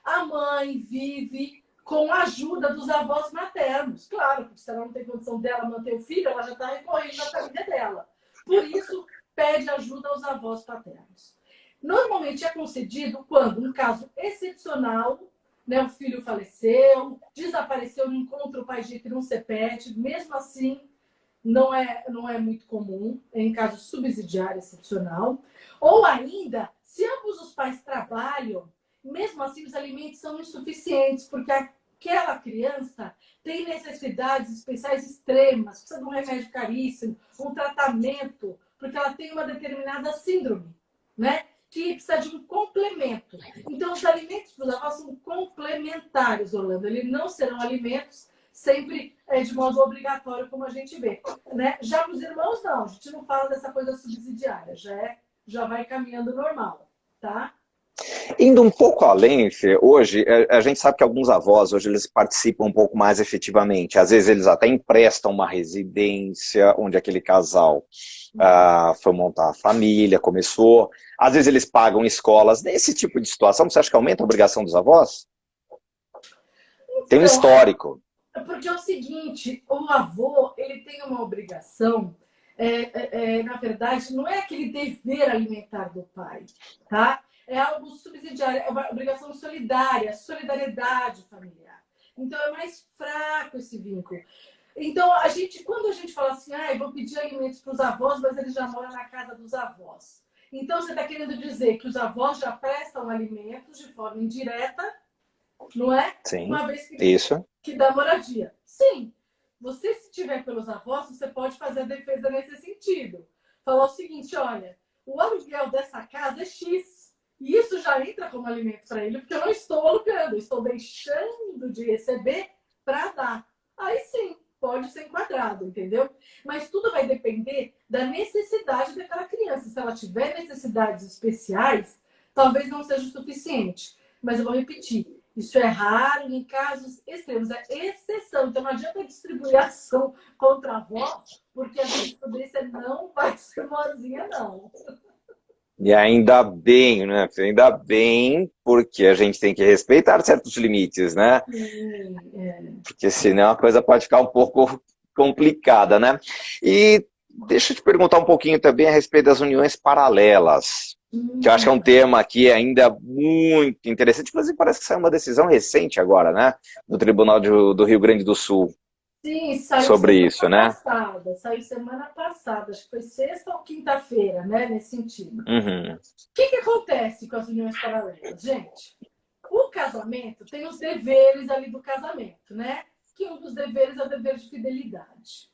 a mãe vive com a ajuda dos avós maternos. Claro, porque se ela não tem condição dela manter o filho, ela já está recorrendo na família dela. Por isso, pede ajuda aos avós paternos. Normalmente é concedido quando, um caso excepcional, né, o filho faleceu, desapareceu, não encontra o pai de jeito, não se pede, mesmo assim, não é muito comum, em caso subsidiário excepcional. Ou ainda, se ambos os pais trabalham, mesmo assim os alimentos são insuficientes, porque aquela criança tem necessidades especiais extremas, precisa de um remédio caríssimo, um tratamento, porque ela tem uma determinada síndrome, né? Que precisa de um complemento. Então, os alimentos para os avós são complementares, Orlando. Eles não serão alimentos sempre de modo obrigatório, como a gente vê, né? Já para os irmãos, não. A gente não fala dessa coisa subsidiária. Já vai caminhando normal, tá? Indo um pouco além, Fê, hoje, a gente sabe que alguns avós, hoje, eles participam um pouco mais efetivamente. Às vezes, eles até emprestam uma residência onde aquele casal foi montar a família, começou. Às vezes, eles pagam escolas. Nesse tipo de situação, você acha que aumenta a obrigação dos avós? Tem um histórico. Porque é o seguinte, o avô, ele tem uma obrigação na verdade, não é aquele dever alimentar do pai, tá? É algo subsidiário, é uma obrigação solidária, solidariedade familiar. Então, é mais fraco esse vínculo. Então, quando a gente fala assim, eu vou pedir alimentos para os avós, mas eles já moram na casa dos avós. Então, você está querendo dizer que os avós já prestam alimentos de forma indireta, não é? Sim, uma vez isso. que dá moradia. Sim, você, se tiver pelos avós, você pode fazer a defesa nesse sentido. Falar o seguinte, olha, o aluguel dessa casa é X. E isso já entra como alimento para ele, porque eu não estou alugando, eu estou deixando de receber para dar. Aí sim, pode ser enquadrado, entendeu? Mas tudo vai depender da necessidade daquela criança. Se ela tiver necessidades especiais, talvez não seja o suficiente. Mas eu vou repetir, isso é raro em casos extremos, é exceção. Então não adianta distribuir ação contra a avó, porque a jurisprudência não vai ser boazinha, não. E ainda bem, né? Ainda bem, porque a gente tem que respeitar certos limites, né? Porque senão a coisa pode ficar um pouco complicada, né? E deixa eu te perguntar um pouquinho também a respeito das uniões paralelas, que eu acho que é um tema aqui ainda muito interessante. Inclusive, parece que saiu uma decisão recente agora, né? No Tribunal do Rio Grande do Sul. Sim, saiu sobre semana isso, né? passada. Saiu semana passada, acho que foi sexta ou quinta-feira, né? Nesse sentido. Uhum. O que acontece com as uniões paralelas, gente? O casamento tem os deveres ali do casamento, né? Que um dos deveres é o dever de fidelidade.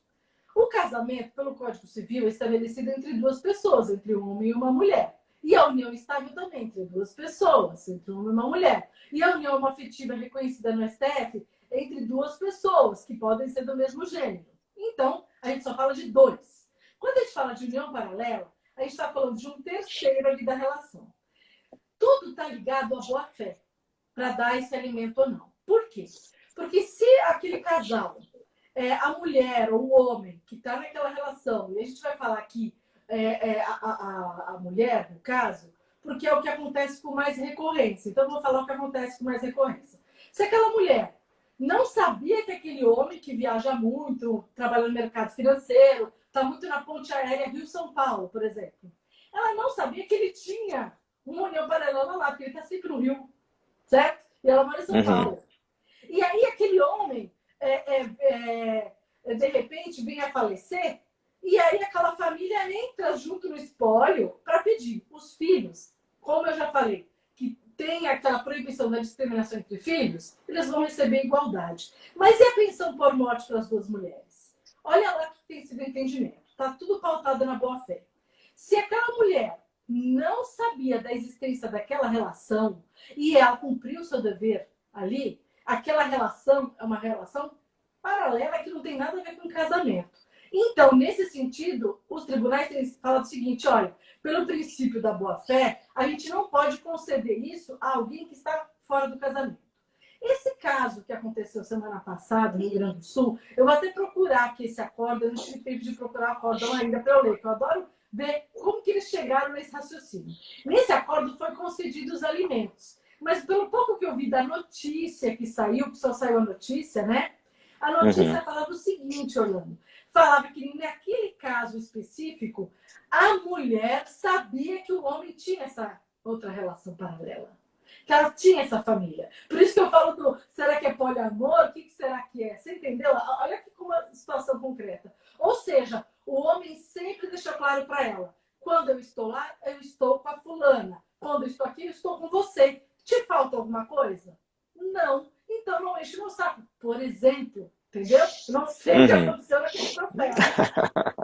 O casamento, pelo Código Civil, é estabelecido entre duas pessoas, entre um homem e uma mulher. E a união estável também, entre duas pessoas, entre um homem e uma mulher. E a união afetiva reconhecida no STF entre duas pessoas, que podem ser do mesmo gênero. Então, a gente só fala de dois. Quando a gente fala de união paralela, a gente está falando de um terceiro ali da relação. Tudo está ligado à boa-fé, para dar esse alimento ou não. Por quê? Porque se aquele casal, a mulher ou o homem que está naquela relação, e a gente vai falar aqui a mulher, no caso, porque é o que acontece com mais recorrência. Então, eu vou falar o que acontece com mais recorrência. Se aquela mulher não sabia que aquele homem que viaja muito, trabalha no mercado financeiro, está muito na ponte aérea Rio-São Paulo, por exemplo, ela não sabia que ele tinha uma união paralela lá, porque ele está sempre no Rio, certo? E ela mora em São Paulo. E aí aquele homem, de repente, vem a falecer, e aí aquela família entra junto no espólio para pedir os filhos, como eu já falei, que tem aquela proibição da discriminação entre filhos, eles vão receber igualdade. Mas e a pensão por morte para as duas mulheres? Olha lá que tem sido entendimento. Está tudo pautado na boa-fé. Se aquela mulher não sabia da existência daquela relação e ela cumpriu o seu dever ali, aquela relação é uma relação paralela que não tem nada a ver com casamento. Então, nesse sentido, os tribunais têm falado o seguinte, olha, pelo princípio da boa-fé, a gente não pode conceder isso a alguém que está fora do casamento. Esse caso que aconteceu semana passada no Rio Grande do Sul, eu vou até procurar aqui esse acórdão, eu não tive tempo de procurar o acórdão ainda para eu ler, que eu adoro ver como que eles chegaram nesse raciocínio. Nesse acórdão foi concedido os alimentos, mas pelo pouco que eu vi da notícia que saiu, que só saiu a notícia, né? A notícia falava o seguinte, Orlando, falava que naquele caso específico, a mulher sabia que o homem tinha essa outra relação paralela. Que ela tinha essa família. Por isso que eu falo do, será que é poliamor? O que será que é? Você entendeu? Olha aqui como uma situação concreta. Ou seja, o homem sempre deixa claro para ela, quando eu estou lá, eu estou com a fulana. Quando eu estou aqui, eu estou com você. Te falta alguma coisa? Não. Então não enche meu saco. Por exemplo, entendeu? Não sei o que aconteceu naquele processo.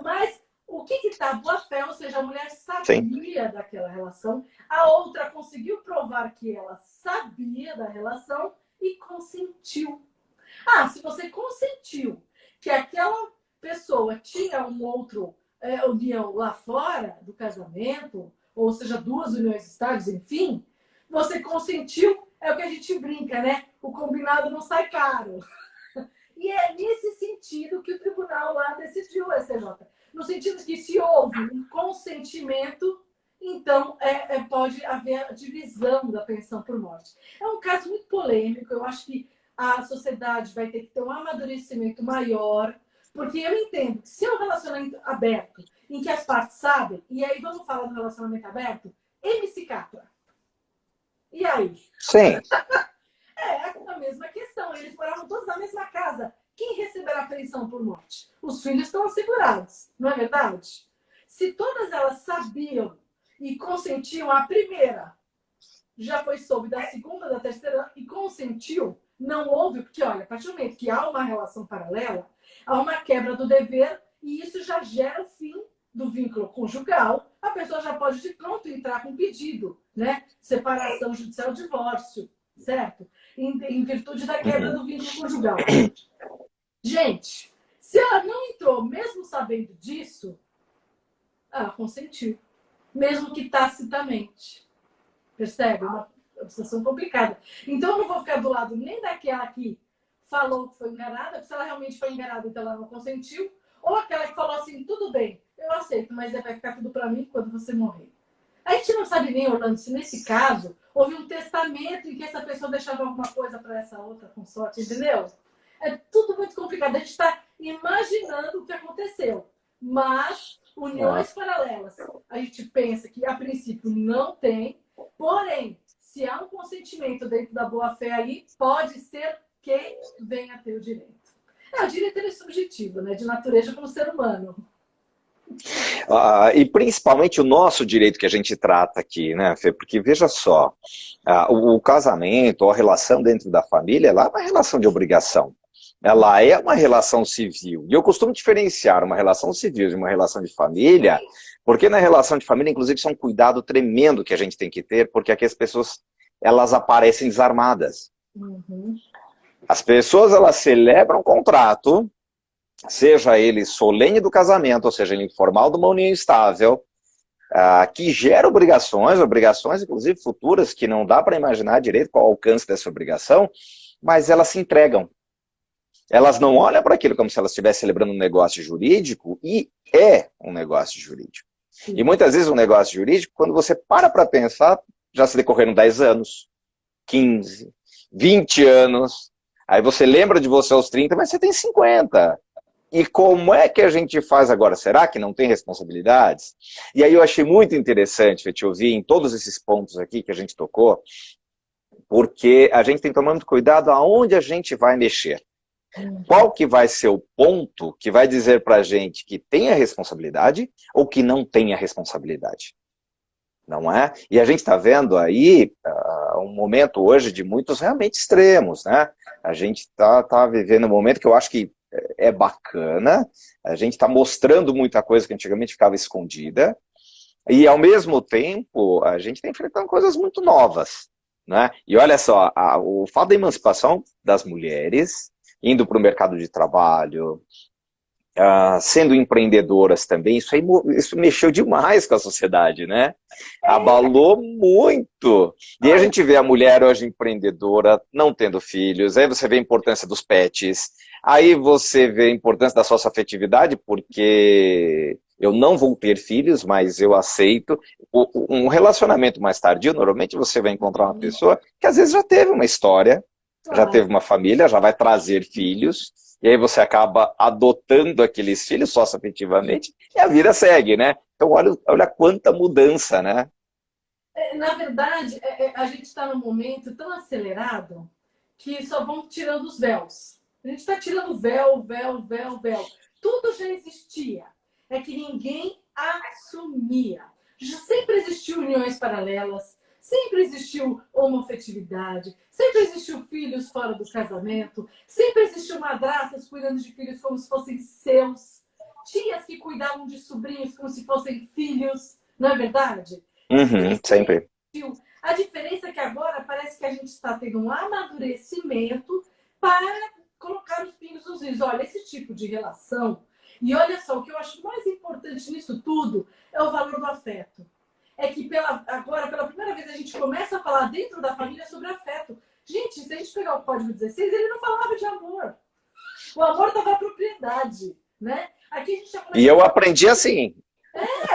Mas o que está boa-fé? Ou seja, a mulher sabia daquela relação, a outra conseguiu provar que ela sabia da relação e consentiu. Ah, se você consentiu que aquela pessoa tinha um outro união lá fora do casamento, ou seja, duas uniões estáveis, enfim, você consentiu, é o que a gente brinca, né? O combinado não sai caro. E é nesse sentido que o tribunal lá decidiu, STJ. No sentido de que se houve um consentimento, então pode haver a divisão da pensão por morte. É um caso muito polêmico, eu acho que a sociedade vai ter que ter um amadurecimento maior, Porque eu entendo que se é um relacionamento aberto, em que as partes sabem, e aí vamos falar do relacionamento aberto, MC Catra. E aí? Sim. É a mesma questão. Eles moravam todos na mesma casa. Quem receberá pensão por morte? Os filhos estão assegurados, não é verdade? Se todas elas sabiam e consentiam, a primeira já foi soube, da segunda, da terceira, e consentiu, não houve, porque, olha, a partir do momento que há uma relação paralela, há uma quebra do dever, e isso já gera o fim do vínculo conjugal, a pessoa já pode de pronto entrar com pedido, né? Separação judicial, divórcio, certo? Em virtude da quebra do vínculo conjugal. Gente, se ela não entrou, mesmo sabendo disso, ela consentiu, mesmo que tacitamente. Percebe? Uma situação complicada. Então, eu não vou ficar do lado nem daquela que falou que foi enganada, porque se ela realmente foi enganada, então ela não consentiu, ou aquela que falou assim, tudo bem, eu aceito, mas vai ficar tudo para mim quando você morrer. A gente não sabe nem, Orlando, se nesse caso houve um testamento em que essa pessoa deixava alguma coisa para essa outra consorte, entendeu? É tudo muito complicado. A gente está imaginando o que aconteceu. Mas uniões paralelas, a gente pensa que a princípio não tem, porém, se há um consentimento dentro da boa-fé ali, pode ser que venha a ter o direito. O direito é subjetivo, né? De natureza como ser humano. E principalmente o nosso direito que a gente trata aqui, né, Fê? Porque veja só, o casamento, ou a relação dentro da família, ela é uma relação de obrigação. Ela é uma relação civil. E eu costumo diferenciar uma relação civil de uma relação de família, porque na relação de família, inclusive, isso é um cuidado tremendo que a gente tem que ter, porque aqui as pessoas, elas aparecem desarmadas. Uhum. As pessoas, elas celebram um contrato, seja ele solene do casamento, ou seja ele informal de uma união estável, que gera obrigações inclusive futuras, que não dá para imaginar direito qual o alcance dessa obrigação, mas elas se entregam. Elas não olham para aquilo como se elas estivessem celebrando um negócio jurídico, e é um negócio jurídico. Sim. E muitas vezes um negócio jurídico, quando você para pensar, já se decorreram 10 anos, 15, 20 anos, aí você lembra de você aos 30, mas você tem 50. E como é que a gente faz agora? Será que não tem responsabilidades? E aí eu achei muito interessante te ouvir em todos esses pontos aqui que a gente tocou, porque a gente tem que tomar muito cuidado aonde a gente vai mexer. Qual que vai ser o ponto que vai dizer pra gente que tem a responsabilidade ou que não tem a responsabilidade? Não é? E a gente está vendo aí um momento hoje de muitos realmente extremos, né? A gente tá vivendo um momento que eu acho que é bacana, a gente está mostrando muita coisa que antigamente ficava escondida, e ao mesmo tempo a gente está enfrentando coisas muito novas, né? E olha só, o fato da emancipação das mulheres, indo para o mercado de trabalho, sendo empreendedoras também, isso mexeu demais com a sociedade, né? Abalou muito. E aí a gente vê a mulher hoje empreendedora, não tendo filhos, aí você vê a importância dos pets, aí você vê a importância da socioafetividade, porque eu não vou ter filhos, mas eu aceito. Um relacionamento mais tardio, normalmente você vai encontrar uma pessoa que às vezes já teve uma história, já teve uma família, já vai trazer filhos, e aí você acaba adotando aqueles filhos socioafetivamente, e a vida segue, né? Então olha quanta mudança, né? Na verdade, a gente está num momento tão acelerado que só vão tirando os véus. A gente está tirando véu. Tudo já existia. É que ninguém assumia. Já sempre existiu uniões paralelas, sempre existiu homoafetividade, sempre existiu filhos fora do casamento, sempre existiu madrastas cuidando de filhos como se fossem seus, tias que cuidavam de sobrinhos como se fossem filhos, não é verdade? Uhum, sempre. A diferença é que agora parece que a gente está tendo um amadurecimento para colocar os pingos nos is. Olha, esse tipo de relação, e olha só, o que eu acho mais importante nisso tudo é o valor do afeto. É que agora, pela primeira vez, a gente começa a falar dentro da família sobre afeto. Gente, se a gente pegar o Código 16, ele não falava de amor. O amor dava propriedade, né? Aqui a gente já começa eu aprendi assim.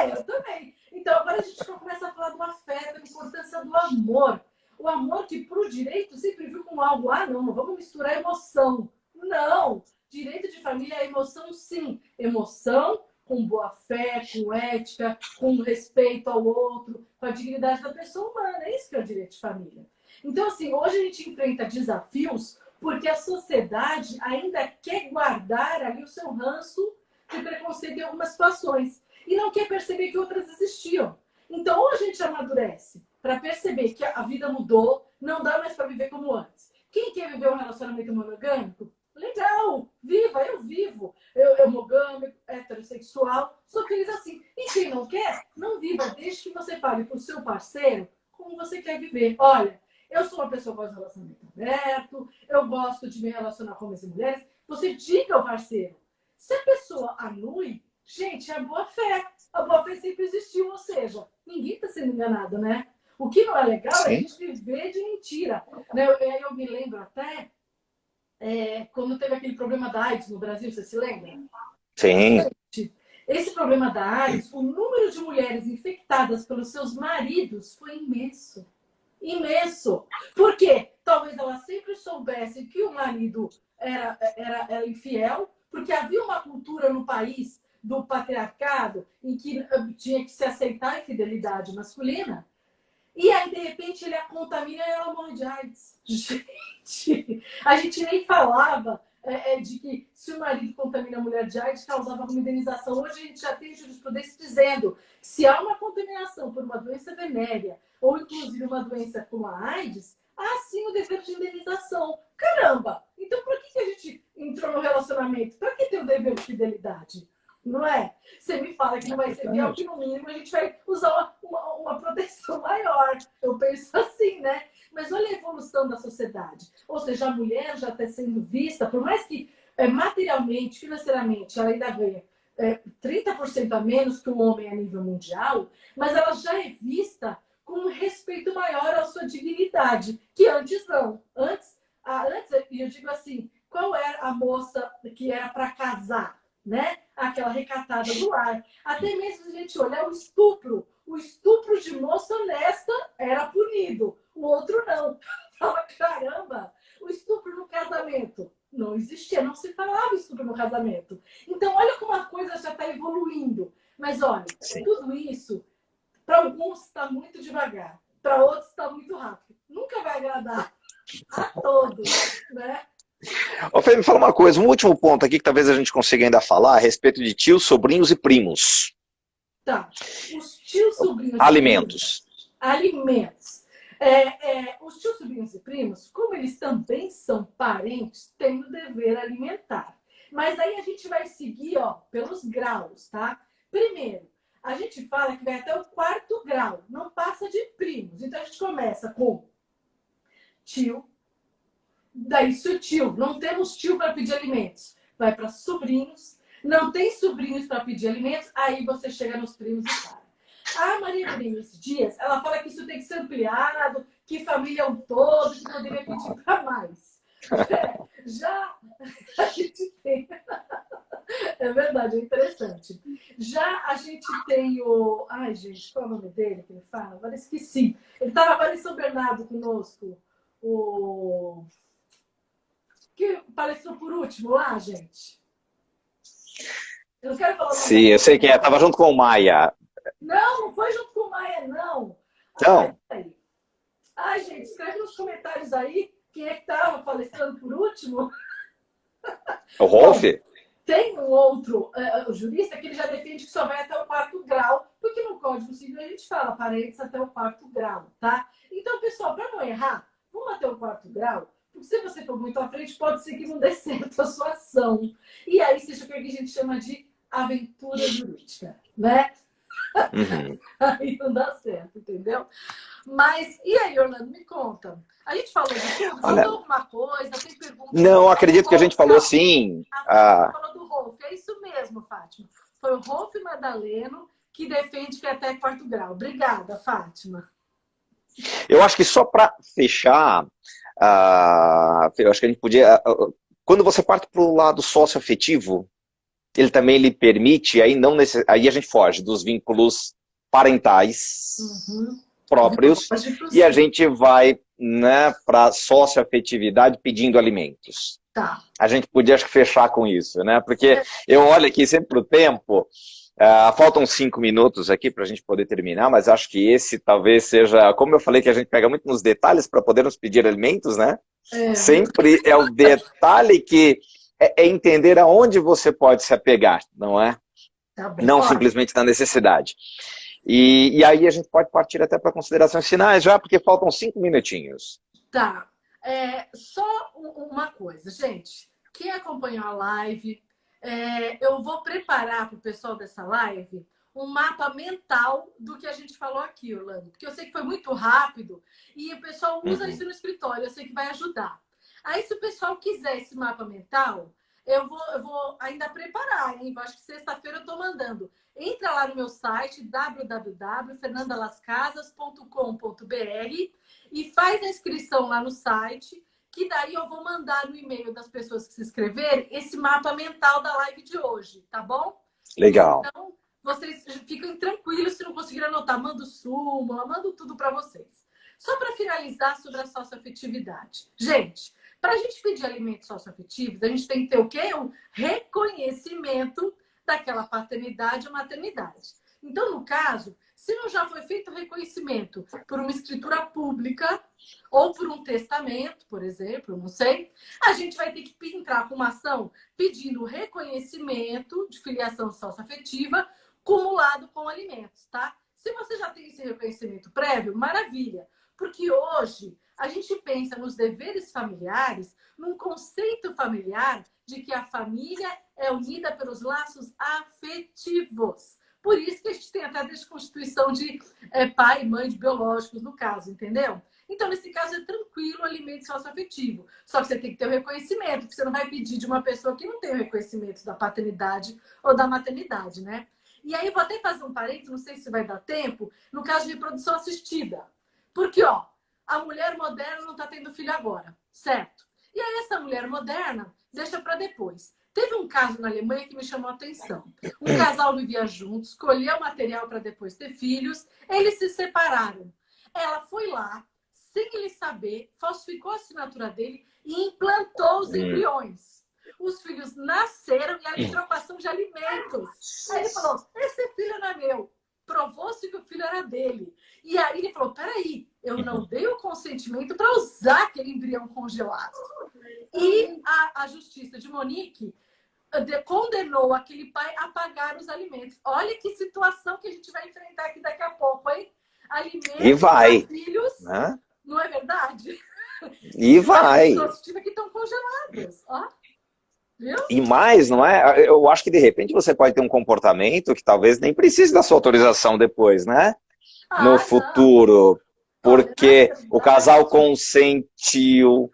Eu também. Então, agora a gente começa a falar do afeto, da importância do amor. O amor que, para o direito, sempre viu como algo, não vamos misturar emoção. Não! Direito de família é emoção, sim. Emoção com boa fé, com ética, com respeito ao outro, com a dignidade da pessoa humana. É isso que é o direito de família. Então, assim, hoje a gente enfrenta desafios porque a sociedade ainda quer guardar ali o seu ranço de preconceito em algumas situações e não quer perceber que outras existiam. Então, ou a gente amadurece para perceber que a vida mudou, não dá mais para viver como antes. Quem quer viver um relacionamento monogâmico? Legal, viva, eu vivo. Eu monogâmico, heterossexual, sou feliz assim. E quem não quer, não viva. Deixe que você fale para o seu parceiro como você quer viver. Olha, eu sou uma pessoa que gosta de relacionamento aberto, eu gosto de me relacionar com homens e mulheres. Você diga ao parceiro. Se a pessoa anui, gente, é a boa fé. A boa fé sempre existiu, ou seja, ninguém está sendo enganado, né? O que não é legal é a gente viver de mentira. Eu me lembro até quando teve aquele problema da AIDS no Brasil, você se lembra? Sim. Esse problema da AIDS, o número de mulheres infectadas pelos seus maridos foi imenso. Imenso. Por quê? Talvez elas sempre soubessem que o marido era infiel, porque havia uma cultura no país do patriarcado em que tinha que se aceitar a infidelidade masculina. E aí, de repente, ele a contamina e ela morre de AIDS. Gente, a gente nem falava de que se o marido contamina a mulher de AIDS, causava uma indenização. Hoje a gente já tem jurisprudência dizendo que se há uma contaminação por uma doença venérea, ou inclusive uma doença como a AIDS, há sim o dever de indenização. Caramba! Então, por que a gente entrou no relacionamento? Para que ter o dever de fidelidade? Não é? Você me fala que não vai ser fiel, que no mínimo a gente vai usar uma proteção maior. Eu penso assim, né? Mas olha a evolução da sociedade. Ou seja, a mulher já está sendo vista, por mais que materialmente, financeiramente, ela ainda ganha 30% a menos que o homem a nível mundial, mas ela já é vista com um respeito maior à sua dignidade, que antes não. Antes, eu digo assim, qual era a moça que era para casar? Né? Aquela recatada do lar. Até mesmo se a gente olhar o estupro de moça honesta era punido, o outro não. Fala, caramba, o estupro no casamento não existia, não se falava estupro no casamento. Então, olha como a coisa já está evoluindo. Mas olha, tudo isso, para alguns está muito devagar, para outros está muito rápido. Nunca vai agradar a todos, né? Ô, Fê, me fala uma coisa, um último ponto aqui que talvez a gente consiga ainda falar a respeito de tios, sobrinhos e primos. Tá. Os tios, sobrinhos alimentos. Alimentos. Os tios, sobrinhos e primos, como eles também são parentes, têm o dever alimentar. Mas aí a gente vai seguir, pelos graus, tá? Primeiro, a gente fala que vai até o 4º grau, não passa de primos. Então a gente começa com tio. Daí, se o tio, não temos tio para pedir alimentos, vai para sobrinhos, não tem sobrinhos para pedir alimentos, aí você chega nos primos e para. A Maria Berenice Dias, ela fala que isso tem que ser ampliado, que família é um todo, que poderia pedir para mais. Já a gente tem... É verdade, é interessante. Já a gente tem o... Ai, gente, qual é o nome dele que ele fala? Agora esqueci. Ele estava agora em São Bernardo conosco. O... que palestrou por último lá, gente. Eu não quero falar... Sim, eu sei quem é. Estava junto com o Maia. Não foi junto com o Maia, não. Então... Ai, gente, escreve nos comentários aí quem é que estava palestrando por último. O Rolf? Tem um outro jurista que ele já defende que só vai até o 4º grau, porque no Código Civil a gente fala parentes até o 4º grau, tá? Então, pessoal, para não errar, vamos até o 4º grau, porque se você for muito à frente, pode ser que não dê certo a sua ação. E aí, seja o que a gente chama de aventura jurídica, né? Uhum. Aí não dá certo, entendeu? Mas, e aí, Orlando, me conta. A gente falou de tudo? Faltou alguma coisa? Tem pergunta? Não, acredito que a gente falou sim. A gente falou do Rolf, é isso mesmo, Fátima. Foi o Rolf Madaleno que defende que é até 4º grau. Obrigada, Fátima. Eu acho que só para fechar, eu acho que a gente podia... Quando você parte para o lado socioafetivo, ele também lhe permite, aí a gente foge dos vínculos parentais próprios e a gente vai, né, para socioafetividade pedindo alimentos. Tá. a gente podia, acho que, fechar com isso, né? Porque eu olho aqui sempre para o tempo, faltam 5 minutos aqui para a gente poder terminar, mas acho que esse talvez seja, como eu falei que a gente pega muito nos detalhes para poder nos pedir alimentos, né? Sempre é o detalhe que é entender aonde você pode se apegar, não é? Tá bom. Não Olha, simplesmente na necessidade. E aí a gente pode partir até para considerações finais já, porque faltam 5 minutinhos. tá. Só uma coisa, gente. Quem acompanhou a live, eu vou preparar para o pessoal dessa live um mapa mental do que a gente falou aqui, Orlando. Porque eu sei que foi muito rápido e o pessoal usa isso no escritório, eu sei que vai ajudar. Aí, se o pessoal quiser esse mapa mental, eu vou ainda preparar, hein? Acho que sexta-feira eu estou mandando. Entra lá no meu site, www.fernandalascasas.com.br e faz a inscrição lá no site, que daí eu vou mandar no e-mail das pessoas que se inscreverem esse mapa mental da live de hoje, tá bom? Legal. Então, vocês fiquem tranquilos se não conseguirem anotar. Mando súmula, mando tudo para vocês. Só para finalizar sobre a socioafetividade. Gente, para a gente pedir alimentos socioafetivos, a gente tem que ter o quê? Um reconhecimento daquela paternidade ou maternidade. Então, no caso, se não já foi feito o reconhecimento por uma escritura pública ou por um testamento, por exemplo, não sei, a gente vai ter que entrar com uma ação pedindo reconhecimento de filiação socioafetiva cumulado com alimentos, tá? Se você já tem esse reconhecimento prévio, maravilha, porque hoje a gente pensa nos deveres familiares, num conceito familiar de que a família é unida pelos laços afetivos. Por isso que a gente tem até a desconstituição de pai e mãe de biológicos, no caso, entendeu? Então, nesse caso, é tranquilo o alimento socioafetivo. Só que você tem que ter o reconhecimento, porque você não vai pedir de uma pessoa que não tem o reconhecimento da paternidade ou da maternidade, né? E aí, vou até fazer um parênteses, não sei se vai dar tempo, no caso de reprodução assistida. Porque, ó, a mulher moderna não está tendo filho agora, certo? E aí, essa mulher moderna deixa para depois. Teve um caso na Alemanha que me chamou a atenção. Um casal vivia junto, escolheu material para depois ter filhos, eles se separaram. Ela foi lá, sem ele saber, falsificou a assinatura dele e implantou os embriões. Os filhos nasceram e ela entrou com ação de alimentos. Aí ele falou, esse filho não é meu. Provou-se que o filho era dele. E aí ele falou, peraí, eu não dei o consentimento para usar aquele embrião congelado. E a justiça de Monique condenou aquele pai a pagar os alimentos. Olha que situação que a gente vai enfrentar aqui daqui a pouco, hein? Alimentos E vai, para filhos, né? não é verdade? E vai. Pessoas que estão congeladas, ó. Viu? E mais, não é? Eu acho que de repente você pode ter um comportamento que talvez nem precise da sua autorização depois, né? No futuro. Porque o casal consentiu,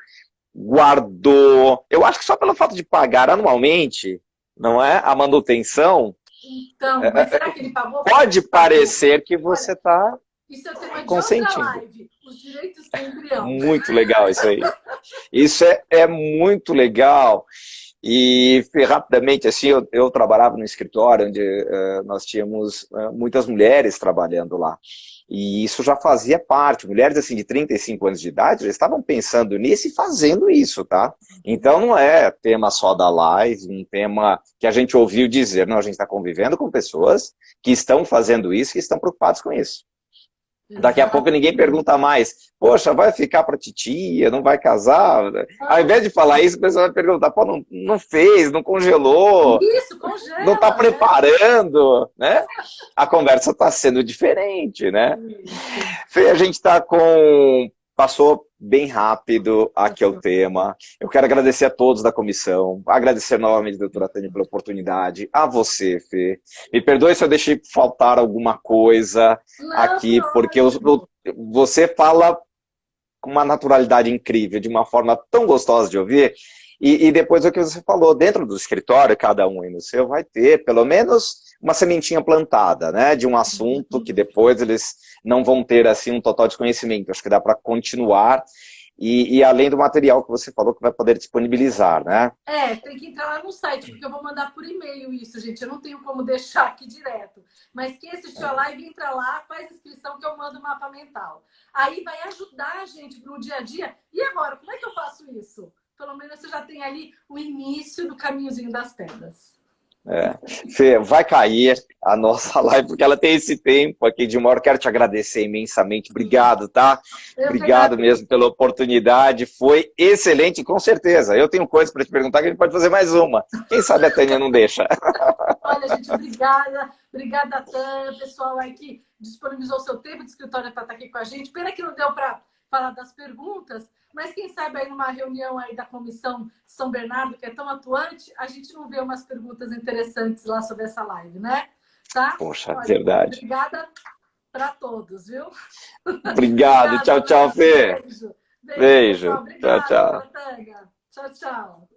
guardou. Eu acho que só pelo fato de pagar anualmente, não é? A manutenção. Então, mas será que ele pagou? Pode parecer que você está isso eu tenho consentindo. Live, os direitos do embrião. Muito legal isso aí. Isso é muito legal. E rapidamente, assim, eu trabalhava no escritório onde nós tínhamos muitas mulheres trabalhando lá. E isso já fazia parte. Mulheres assim de 35 anos de idade já estavam pensando nisso e fazendo isso, tá? Então não é tema só da live, um tema que a gente ouviu dizer. Não, a gente está convivendo com pessoas que estão fazendo isso, que estão preocupados com isso. Daqui a pouco ninguém pergunta mais, poxa, vai ficar para titia, não vai casar? Ao invés de falar isso, o pessoal vai perguntar, pô, não fez, não congelou, isso, congela, não está preparando, né? A conversa está sendo diferente, né? Fê, a gente está com... Passou bem rápido aqui o tema. Eu quero agradecer a todos da comissão, agradecer novamente a doutora Tânia pela oportunidade, a você, Fê. Me perdoe se eu deixei faltar alguma coisa aqui, porque você fala com uma naturalidade incrível, de uma forma tão gostosa de ouvir. E depois o que você falou, dentro do escritório, cada um aí no seu vai ter pelo menos uma sementinha plantada, né, de um assunto que depois eles não vão ter assim um total desconhecimento. Acho que dá para continuar e além do material que você falou que vai poder disponibilizar, né? Tem que entrar lá no site, porque eu vou mandar por e-mail isso, gente. Eu não tenho como deixar aqui direto. Mas quem assistiu a live, entra lá, faz inscrição que eu mando o mapa mental. Aí vai ajudar a gente no dia a dia. E agora, como é que eu faço isso? pelo menos você já tem ali o início do caminhozinho das pedras. Fê, vai cair a nossa live, porque ela tem esse tempo aqui de uma hora. Quero te agradecer imensamente. Obrigado, tá? Obrigado mesmo pela oportunidade. Foi excelente, com certeza. Eu tenho coisas para te perguntar que a gente pode fazer mais uma. Quem sabe a Tânia não deixa. Olha, gente, obrigada. Obrigada, Tânia, pessoal aí que disponibilizou o seu tempo de escritório para estar aqui com a gente. Pena que não deu para falar das perguntas, mas quem sabe aí numa reunião aí da Comissão São Bernardo, que é tão atuante, a gente não vê umas perguntas interessantes lá sobre essa live, né? Tá? Poxa, olha, verdade. Obrigada para todos, viu? Obrigado. Tchau, tchau, Fê. Beijo. Beijo. Pessoal. Obrigada, Tchau, tchau. Tânia. Tchau, tchau.